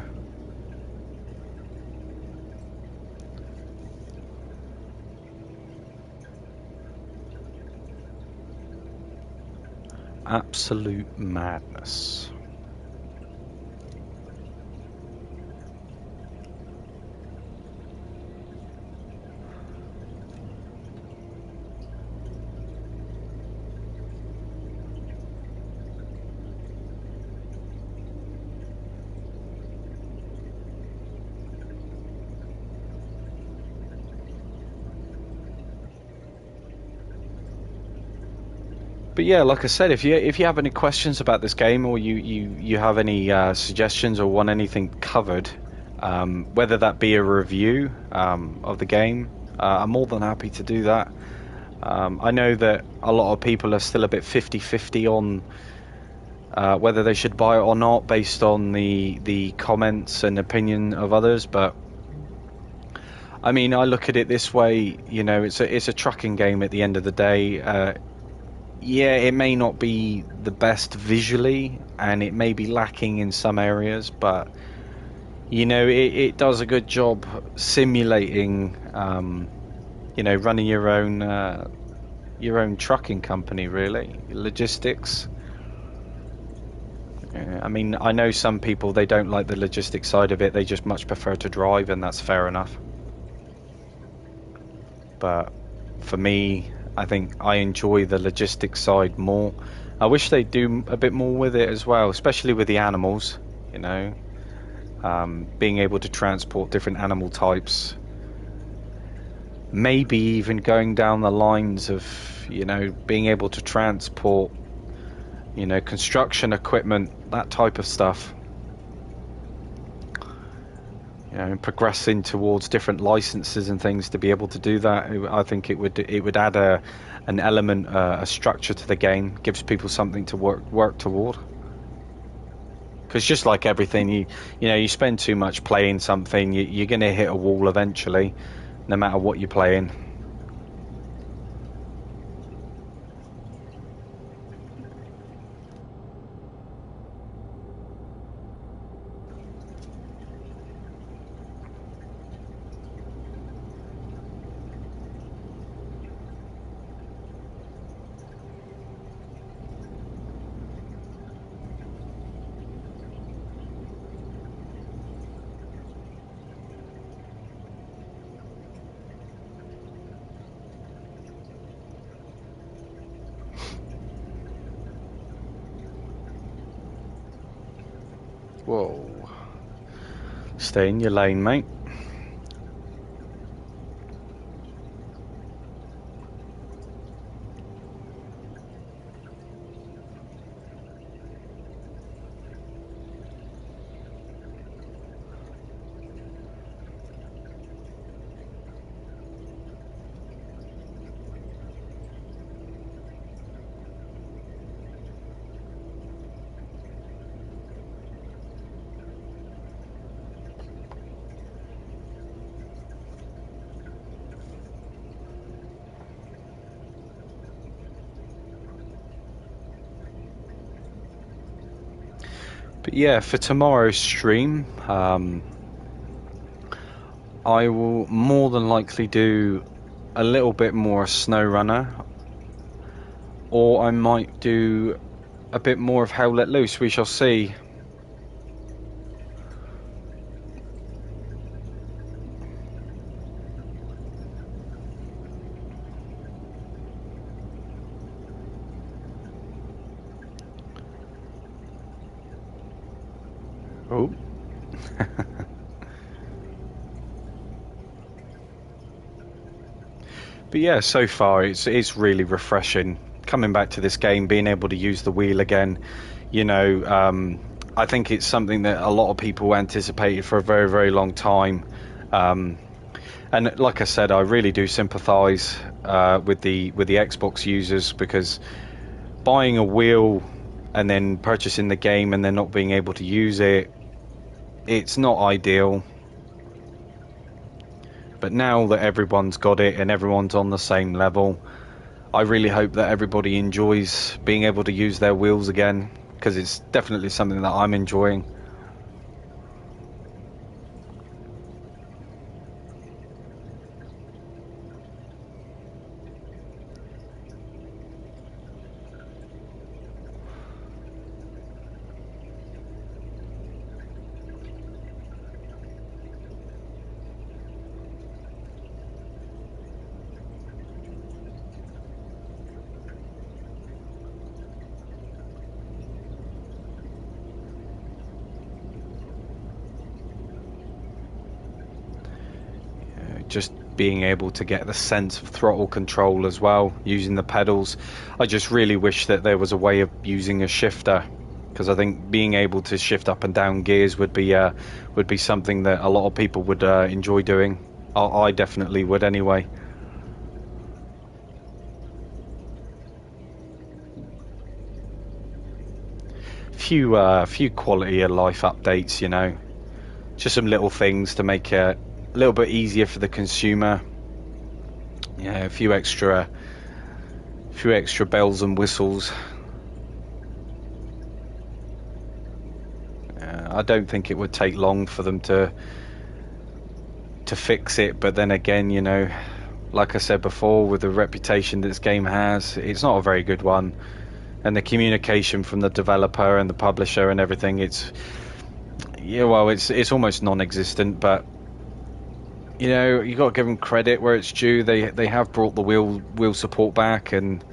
Speaker 1: Absolute madness. But yeah, like I said, if you have any questions about this game, or you have any suggestions or want anything covered, whether that be a review of the game, I'm more than happy to do that. I know that a lot of people are still a bit 50-50 on whether they should buy it or not, based on the comments and opinion of others. But I mean, I look at it this way, you know, it's a trucking game at the end of the day. Yeah, it may not be the best visually, and it may be lacking in some areas, but, you know, it does a good job simulating, you know, running your own trucking company, really, logistics. I mean, I know some people, they don't like the logistics side of it, they just much prefer to drive, and that's fair enough. But for me, I think I enjoy the logistics side more. I wish they'd do a bit more with it as well, especially with the animals, you know, being able to transport different animal types. Maybe even going down the lines of, you know, being able to transport, you know, construction equipment, that type of stuff. You know, progressing towards different licenses and things to be able to do that. I think it would add an element, a structure to the game, gives people something to work toward. Because just like everything, you know, you spend too much playing something, you're going to hit a wall eventually, no matter what you're playing. Whoa. Stay in your lane, mate. But yeah, for tomorrow's stream, I will more than likely do a little bit more Snow Runner, or I might do a bit more of Hell Let Loose. We shall see. Oh. But yeah, so far it's really refreshing coming back to this game, being able to use the wheel again. You know, I think it's something that a lot of people anticipated for a very, very long time. And like I said, I really do sympathise with the Xbox users, because buying a wheel and then purchasing the game and then not being able to use it, it's not ideal. But now that everyone's got it and everyone's on the same level, I really hope that everybody enjoys being able to use their wheels again, because it's definitely something that I'm enjoying. Just being able to get the sense of throttle control as well, using the pedals. I just really wish that there was a way of using a shifter, because I think being able to shift up and down gears would be something that a lot of people would enjoy doing. I definitely would anyway. Few quality of life updates, you know, just some little things to make it a little bit easier for the consumer. Yeah, a few extra bells and whistles. I don't think it would take long for them to fix it, but then again, you know, like I said before, with the reputation this game has, it's not a very good one. And the communication from the developer and the publisher and everything, it's almost non-existent. But you know, you got to give them credit where it's due. They have brought the wheel support back, and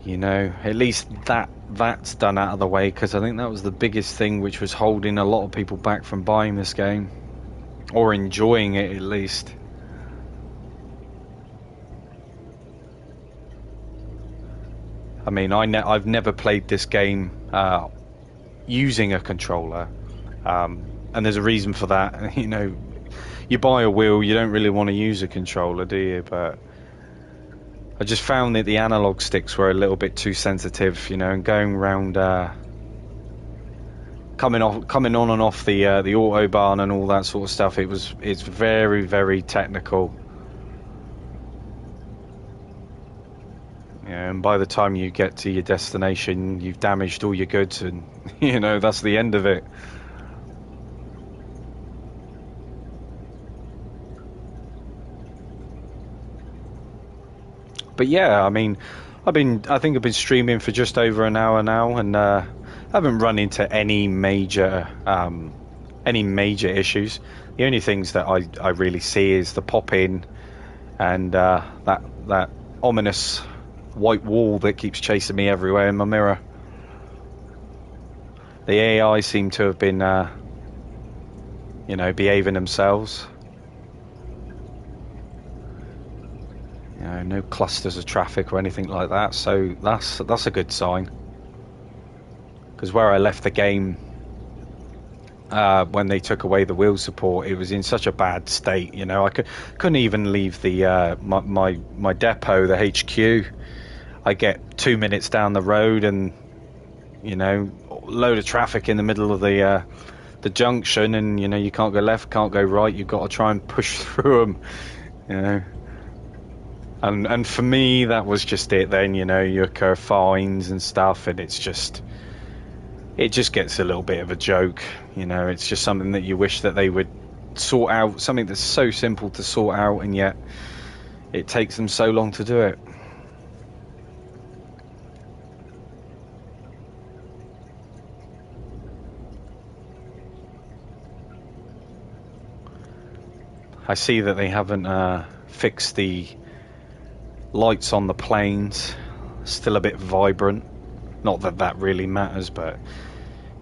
Speaker 1: you know, at least that's done out of the way, because I think that was the biggest thing which was holding a lot of people back from buying this game, or enjoying it at least. I mean, I've never played this game using a controller, and there's a reason for that. You know, you buy a wheel, you don't really want to use a controller, do you? But I just found that the analog sticks were a little bit too sensitive, you know, and going around, coming on and off the autobahn and all that sort of stuff. It's very, very technical. Yeah, and by the time you get to your destination, you've damaged all your goods, and you know, that's the end of it. But yeah, I mean, I think I've been streaming for just over an hour now, and I haven't run into any major issues. The only things that I really see is the pop in and that ominous white wall that keeps chasing me everywhere in my mirror. The AI seem to have been, you know, behaving themselves. You know, no clusters of traffic or anything like that, so that's a good sign. Because where I left the game, when they took away the wheel support, it was in such a bad state. You know, I couldn't even leave the my depot, the HQ. I get 2 minutes down the road, and you know, load of traffic in the middle of the junction, and you know, you can't go left, can't go right. You've got to try and push through them. You know, and for me, that was just it. Then, you know, you occur fines and stuff, and it's just, it just gets a little bit of a joke. You know, it's just something that you wish that they would sort out, something that's so simple to sort out, and yet it takes them so long to do it. I see that they haven't fixed the lights on the planes. Still a bit vibrant. Not that that really matters, but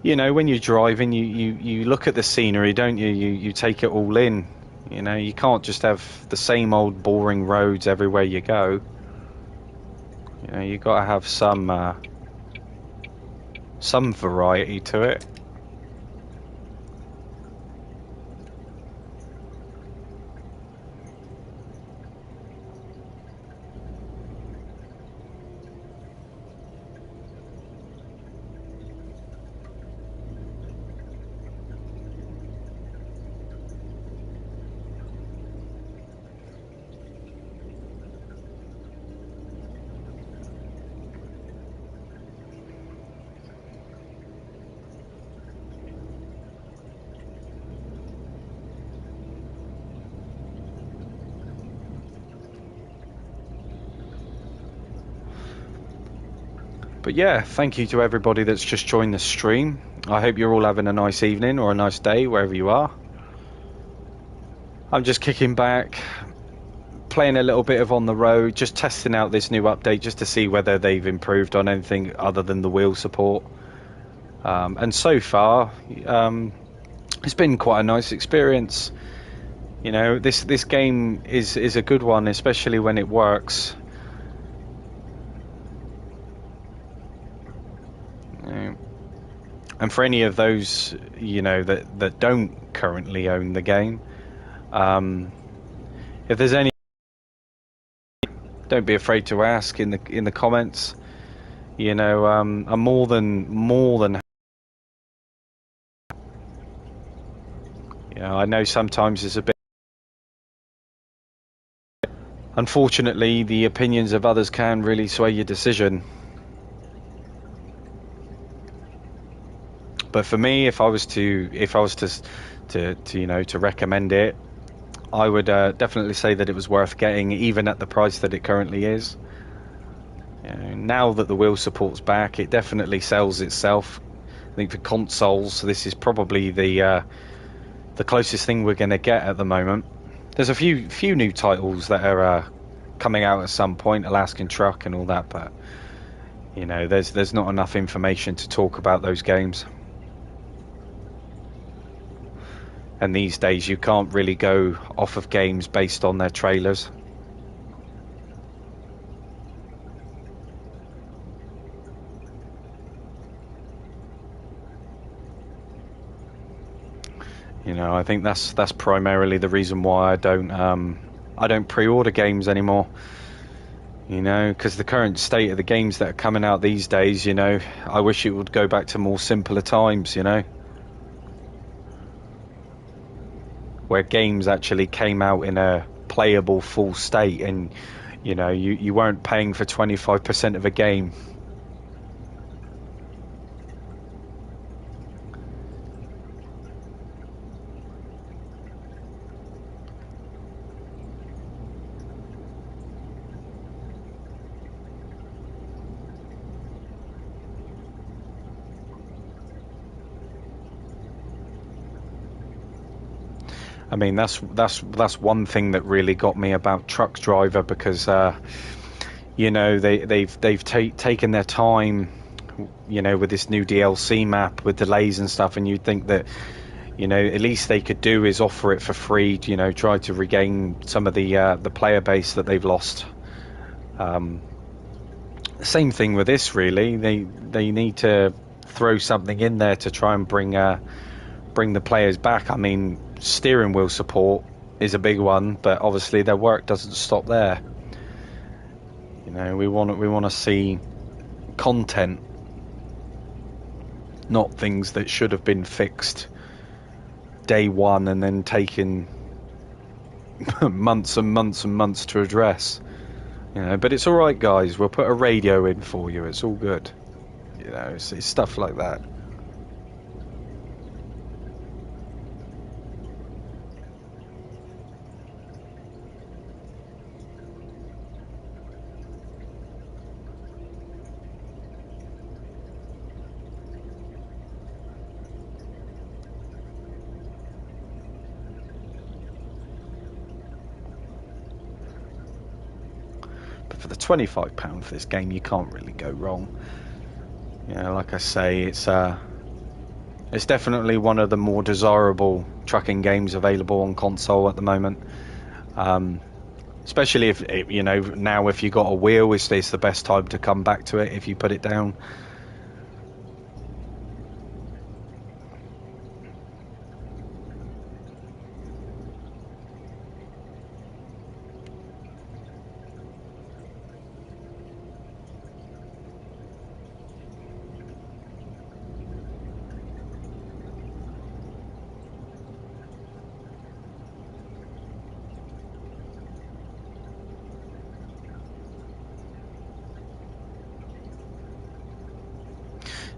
Speaker 1: you know, when you're driving, you look at the scenery, don't you? You take it all in. You know, you can't just have the same old boring roads everywhere you go. You know, you got to have some variety to it. But yeah, thank you to everybody that's just joined the stream. I hope you're all having a nice evening or a nice day wherever you are. I'm just kicking back, playing a little bit of On the Road, just testing out this new update just to see whether they've improved on anything other than the wheel support. And so far, it's been quite a nice experience. You know, this game is a good one, especially when it works. And for any of those, you know, that don't currently own the game, if there's any, don't be afraid to ask in the comments. You know, I'm more than. You know, I know sometimes it's a bit. Unfortunately, the opinions of others can really sway your decision. But for me, if I was to you know, to recommend it, I would definitely say that it was worth getting, even at the price that it currently is. You know, now that the wheel support's back, it definitely sells itself. I think for consoles, this is probably the closest thing we're going to get at the moment. There's a few new titles that are coming out at some point, Alaskan Truck and all that, but you know, there's not enough information to talk about those games. And these days you can't really go off of games based on their trailers. You know, I think that's primarily the reason why I don't pre-order games anymore. You know, because the current state of the games that are coming out these days, you know, I wish it would go back to more simpler times, you know, where games actually came out in a playable full state, and you know, you weren't paying for 25% of a game. I mean, that's one thing that really got me about Truck Driver, because you know, they've taken their time, you know, with this new DLC map with delays and stuff, and you'd think that, you know, at least they could do is offer it for free, you know, try to regain some of the player base that they've lost. Same thing with this, really. They need to throw something in there to try and bring the players back. I mean, steering wheel support is a big one, but obviously their work doesn't stop there. You know, we want to see content, not things that should have been fixed day one and then taken months and months and months to address. You know, but it's all right, guys. We'll put a radio in for you. It's all good. You know, it's stuff like that. the £25 for this game, you can't really go wrong. You know, like I say, it's definitely one of the more desirable trucking games available on console at the moment. Especially if, you know, now if you got a wheel, it's the best time to come back to it if you put it down.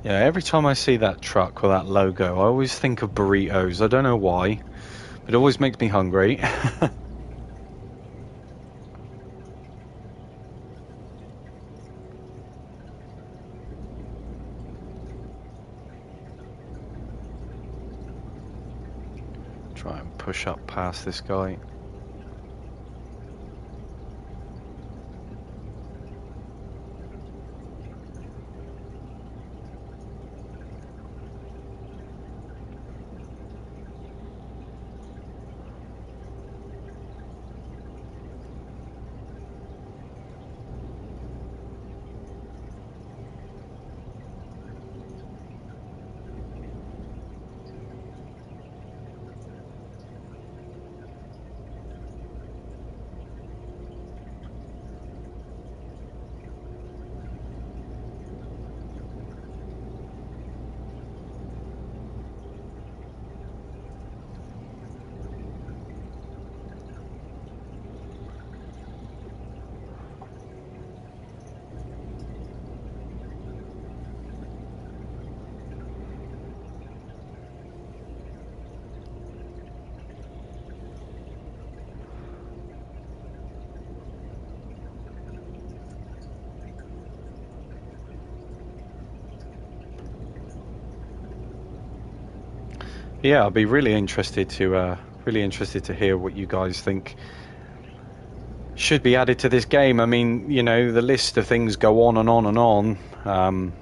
Speaker 1: Yeah, every time I see that truck with that logo, I always think of burritos. I don't know why, but it always makes me hungry. Try and push up past this guy. Yeah, I'll be really interested to hear what you guys think should be added to this game. I mean, you know, the list of things go on and on and on.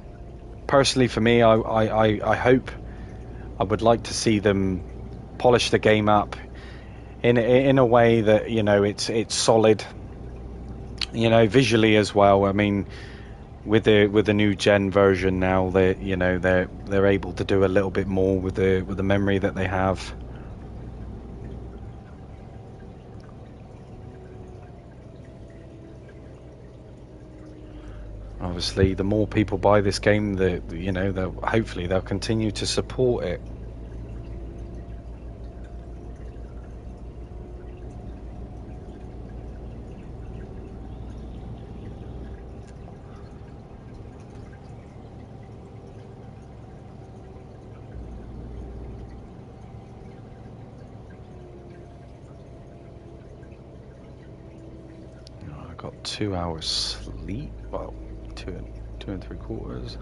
Speaker 1: Personally, for me, I hope, I would like to see them polish the game up in a way that, you know, it's solid, you know, visually as well. I mean, with the new gen version now, they're able to do a little bit more with the memory that they have. Obviously, the more people buy this game, hopefully they'll continue to support it. I got 2 hours sleep. Well, two and three quarters.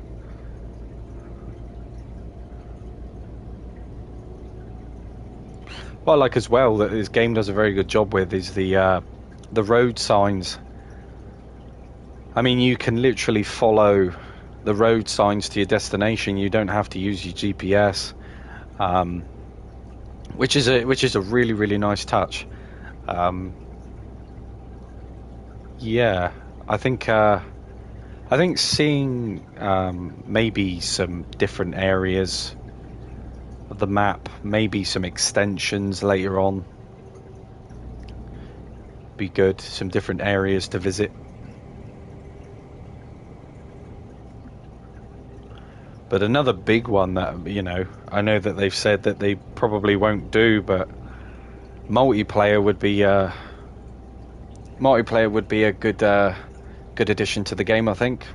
Speaker 1: What I like as well that this game does a very good job with is the road signs. I mean, you can literally follow the road signs to your destination. You don't have to use your GPS, which is a really, really nice touch. Yeah, I think seeing maybe some different areas of the map, maybe some extensions later on, be good. Some different areas to visit. But another big one that, you know, I know that they've said that they probably won't do, but multiplayer would be a good addition to the game, I think.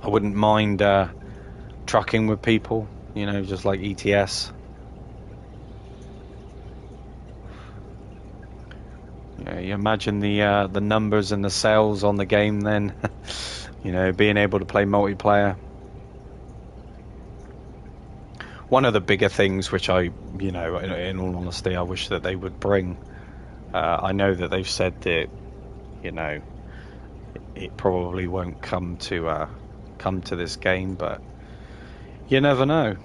Speaker 1: I wouldn't mind trucking with people, you know, just like ETS. Yeah, you imagine the numbers and the sales on the game then, you know, being able to play multiplayer. One of the bigger things which you know, in all honesty, I wish that they would bring. I know that they've said that, you know, it probably won't come to this game, but you never know.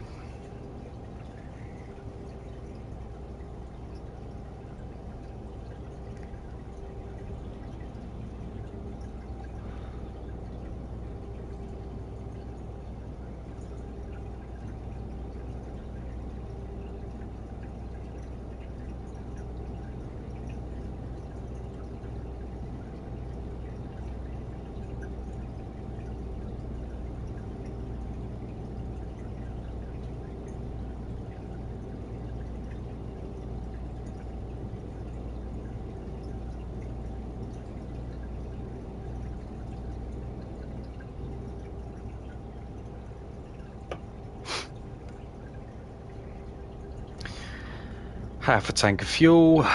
Speaker 1: Half a tank of fuel,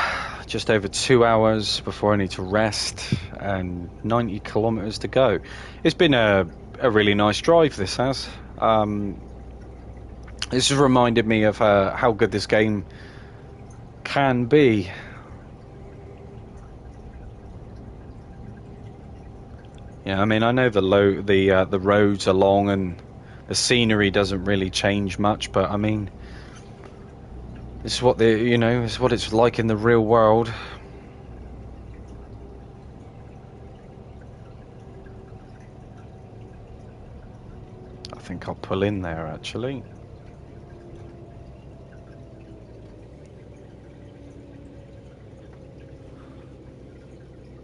Speaker 1: just over 2 hours before I need to rest, and 90 kilometers to go. It's been a really nice drive, this has. This has reminded me of how good this game can be. Yeah, I mean, I know the roads are long and the scenery doesn't really change much, but I mean, this is what it's what it's like in the real world. I think I'll pull in there actually.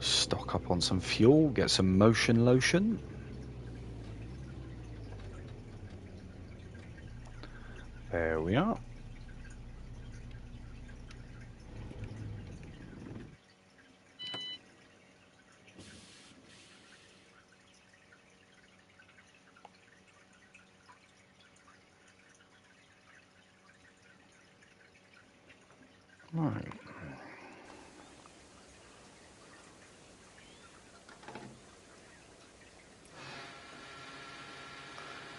Speaker 1: Stock up on some fuel, get some motion lotion. There we are. Right.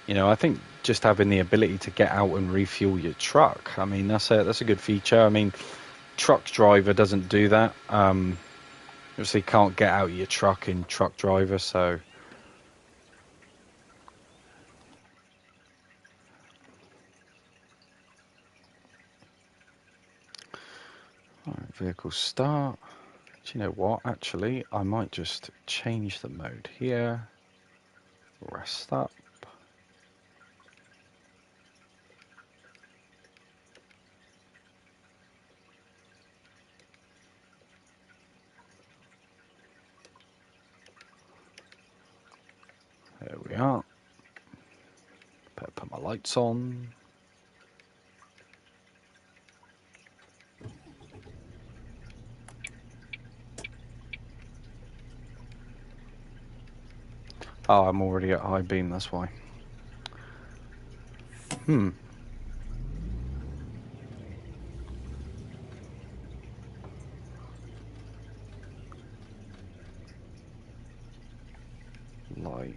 Speaker 1: You know, I think just having the ability to get out and refuel your truck, I mean, that's a good feature. I mean, Truck Driver doesn't do that. Obviously, can't get out of your truck in Truck Driver, so. Right, vehicle start. Do you know what? Actually, I might just change the mode here. Rest up. There we are. Better put my lights on. Oh, I'm already at high beam, that's why. Light.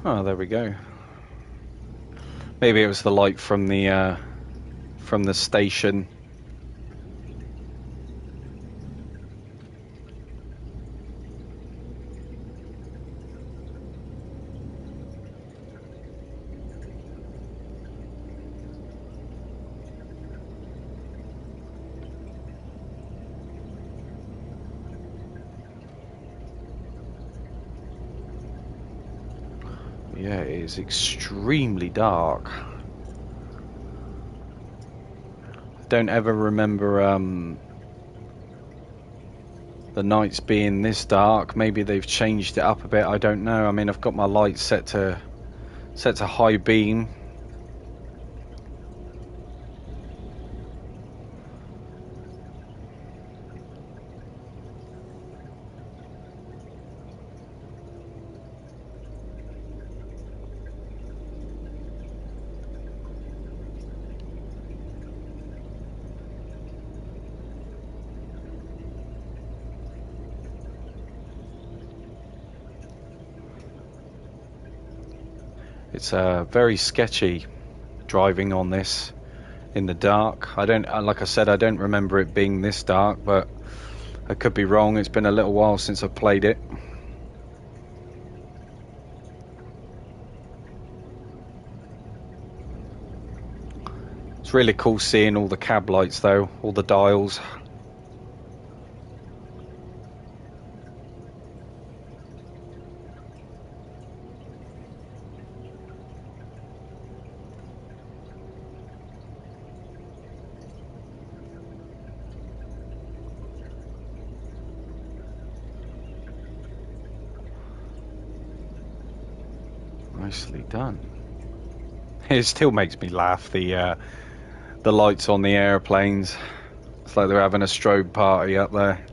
Speaker 1: Oh, there we go. Maybe it was the light from the station. Yeah, it is extremely dark. Don't ever remember the nights being this dark. Maybe they've changed it up a bit. I don't know. I mean, I've got my lights set to high beam. It's very sketchy. driving on this in the dark. I don't, like I said, I don't remember it being this dark, but I could be wrong. It's been a little while since I've played it. It's really cool seeing all the cab lights though, all the dials. Nicely done. It still makes me laugh, the lights on the airplanes. It's like they're having a strobe party up there.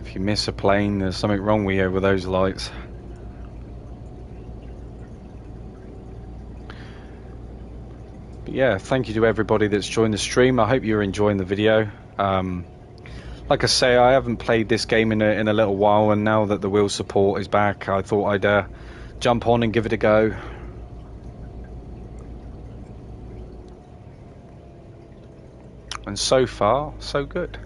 Speaker 1: If you miss a plane, there's something wrong with you with those lights. But yeah, thank you to everybody that's joined the stream. I hope you're enjoying the video. Like I say, I haven't played this game in a little while, and now that the wheel support is back, I thought I'd jump on and give it a go. And so far, so good.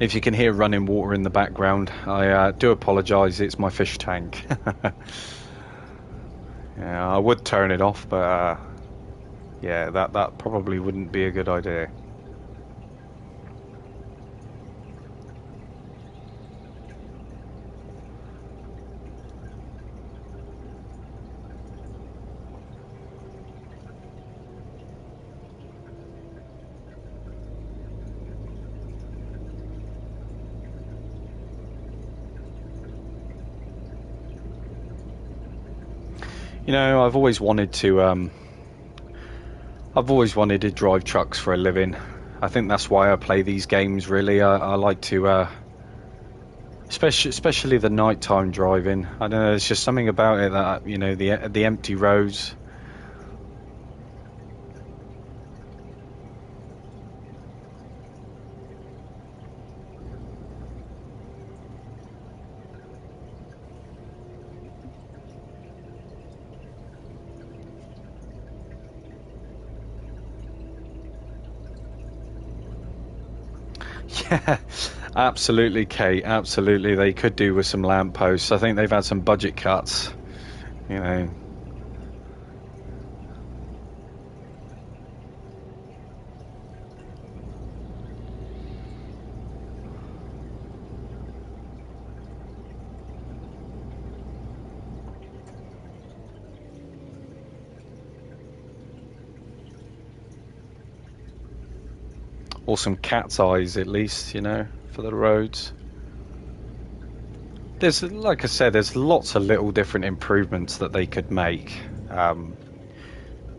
Speaker 1: If you can hear running water in the background, I do apologise, it's my fish tank. Yeah, I would turn it off, but yeah, that probably wouldn't be a good idea. You know, I've always wanted to drive trucks for a living. I think that's why I play these games, really. I like to, especially the nighttime driving. I don't know, there's just something about it that, you know, the empty roads. Yeah, absolutely, Kate. Absolutely, they could do with some lampposts. I think they've had some budget cuts. You know. Or some cat's eyes, at least, you know, for the roads. There's, like I said, there's lots of little different improvements that they could make,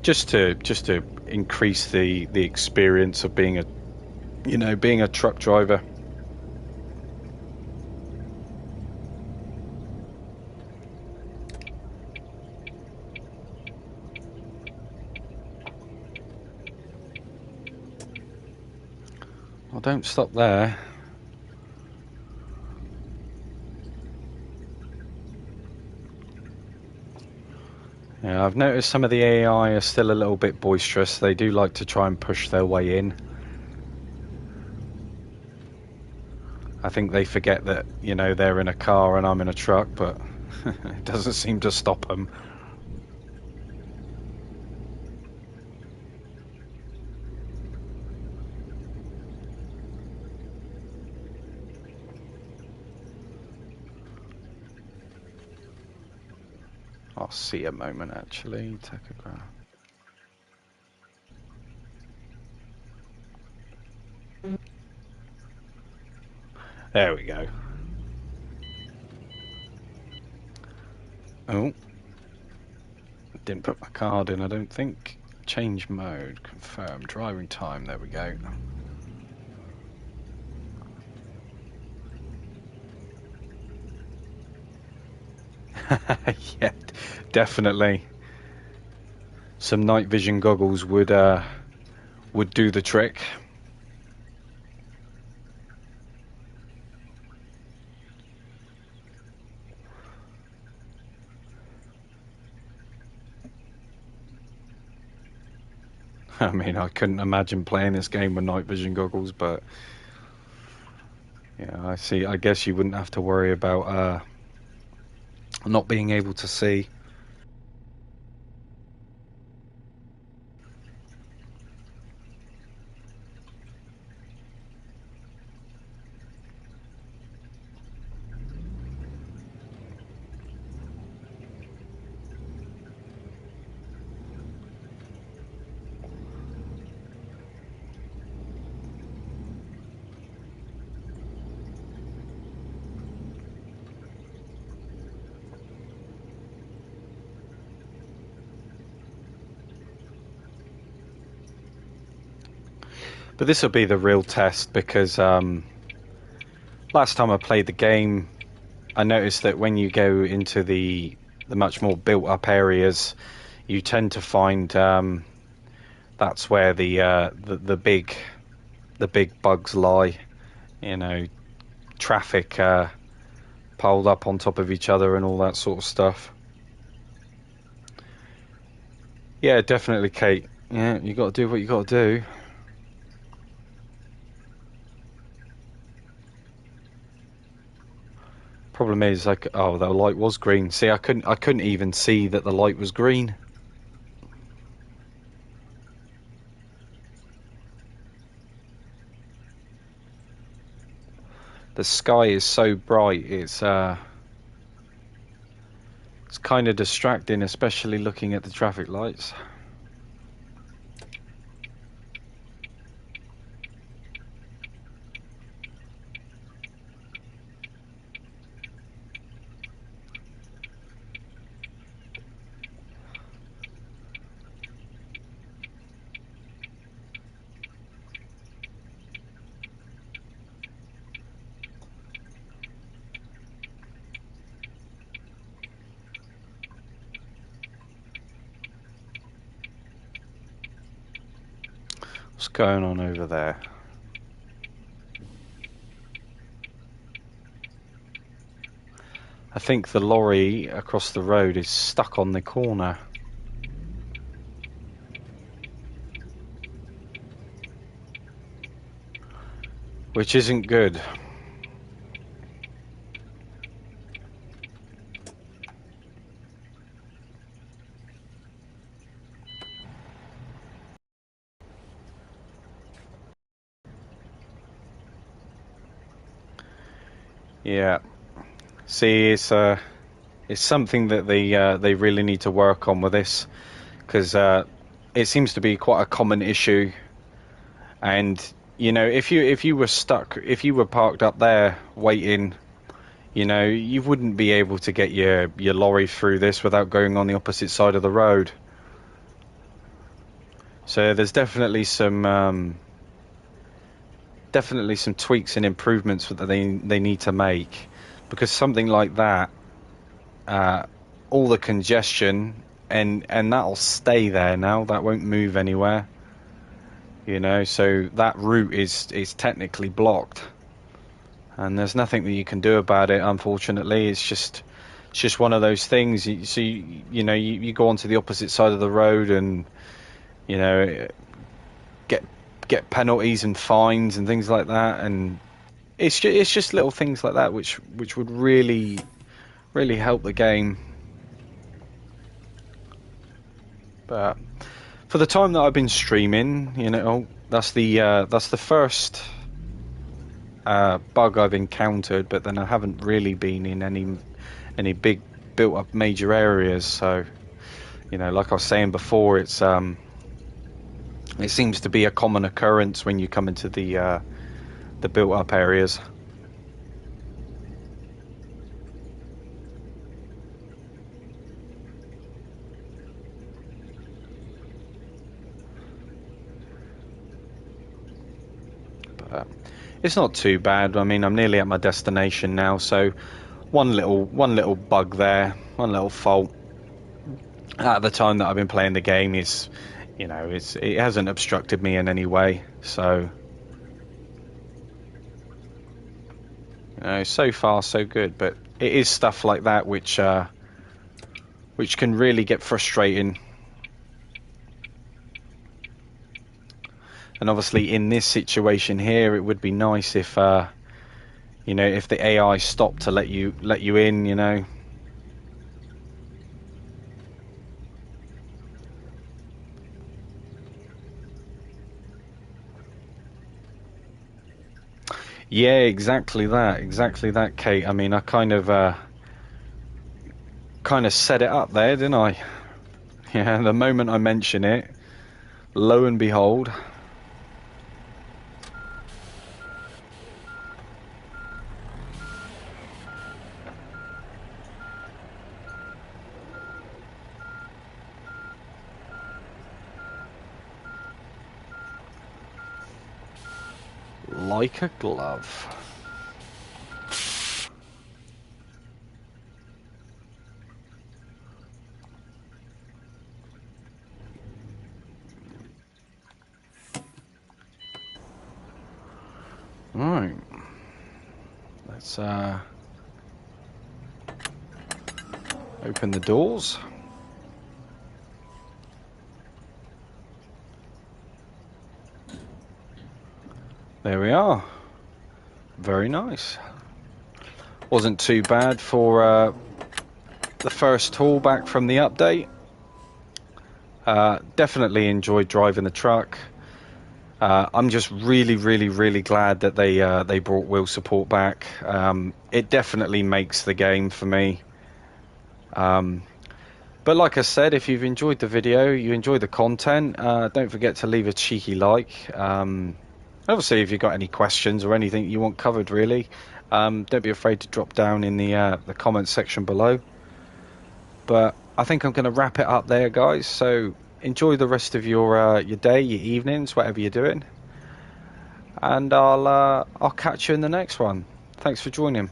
Speaker 1: just to increase the experience of being being a truck driver. Well, don't stop there. Yeah, I've noticed some of the AI are still a little bit boisterous. They do like to try and push their way in. I think they forget that, you know, they're in a car and I'm in a truck, but it doesn't seem to stop them. I'll see a moment, actually. Tachograph. There we go. Oh. Didn't put my card in, I don't think. Change mode. Confirm. Driving time. There we go. Yeah, definitely. Some night vision goggles would do the trick. I mean, I couldn't imagine playing this game with night vision goggles, but yeah, I see. I guess you wouldn't have to worry about not being able to see. But this will be the real test because last time I played the game, I noticed that when you go into the much more built up areas, you tend to find that's where the big bugs lie. You know, traffic piled up on top of each other and all that sort of stuff. Yeah, definitely, Kate. Yeah, you got to do what you got to do. Problem is, like, oh, the light was green. See, I couldn't even see that the light was green. The sky is so bright. It's kind of distracting, especially looking at the traffic lights. What's going on over there? I think the lorry across the road is stuck on the corner. Which isn't good. Yeah. See, it's something that they really need to work on with this, because it seems to be quite a common issue. And you know, if you were stuck, if you were parked up there waiting, you know, you wouldn't be able to get your lorry through this without going on the opposite side of the road. So there's definitely some tweaks and improvements that they need to make, because something like that, uh, all the congestion and that'll stay there now. That won't move anywhere. You know, so that route is technically blocked, and there's nothing that you can do about it. Unfortunately, it's just one of those things. You know, you go onto the opposite side of the road, and you know, get penalties and fines and things like that, and it's just little things like that which would really help the game. But for the time that I've been streaming, you know, that's the first bug I've encountered, but then I haven't really been in any big built up major areas. So, you know, like I was saying before, it seems to be a common occurrence when you come into the built up areas. But it's not too bad. I mean, I'm nearly at my destination now, so one little bug there, one little fault. At the time that I've been playing the game, is, you know, it hasn't obstructed me in any way. So, you know, so far so good. But it is stuff like that which can really get frustrating. And obviously, in this situation here, it would be nice if, you know, if the AI stopped to let you in, you know. Yeah, exactly that, Kate. I mean, I kind of set it up there, didn't I? Yeah, the moment I mention it, lo and behold. Like a glove. Right. Let's open the doors. There we are. Very nice. Wasn't too bad for the first haul back from the update. Definitely enjoyed driving the truck. I'm just really glad that they brought wheel support back. It definitely makes the game for me. But like I said, if you've enjoyed the video, you enjoy the content, don't forget to leave a cheeky like. Obviously, if you've got any questions or anything you want covered, really, don't be afraid to drop down in the comments section below. But I think I'm going to wrap it up there, guys. So enjoy the rest of your day, your evenings, whatever you're doing, and I'll catch you in the next one. Thanks for joining.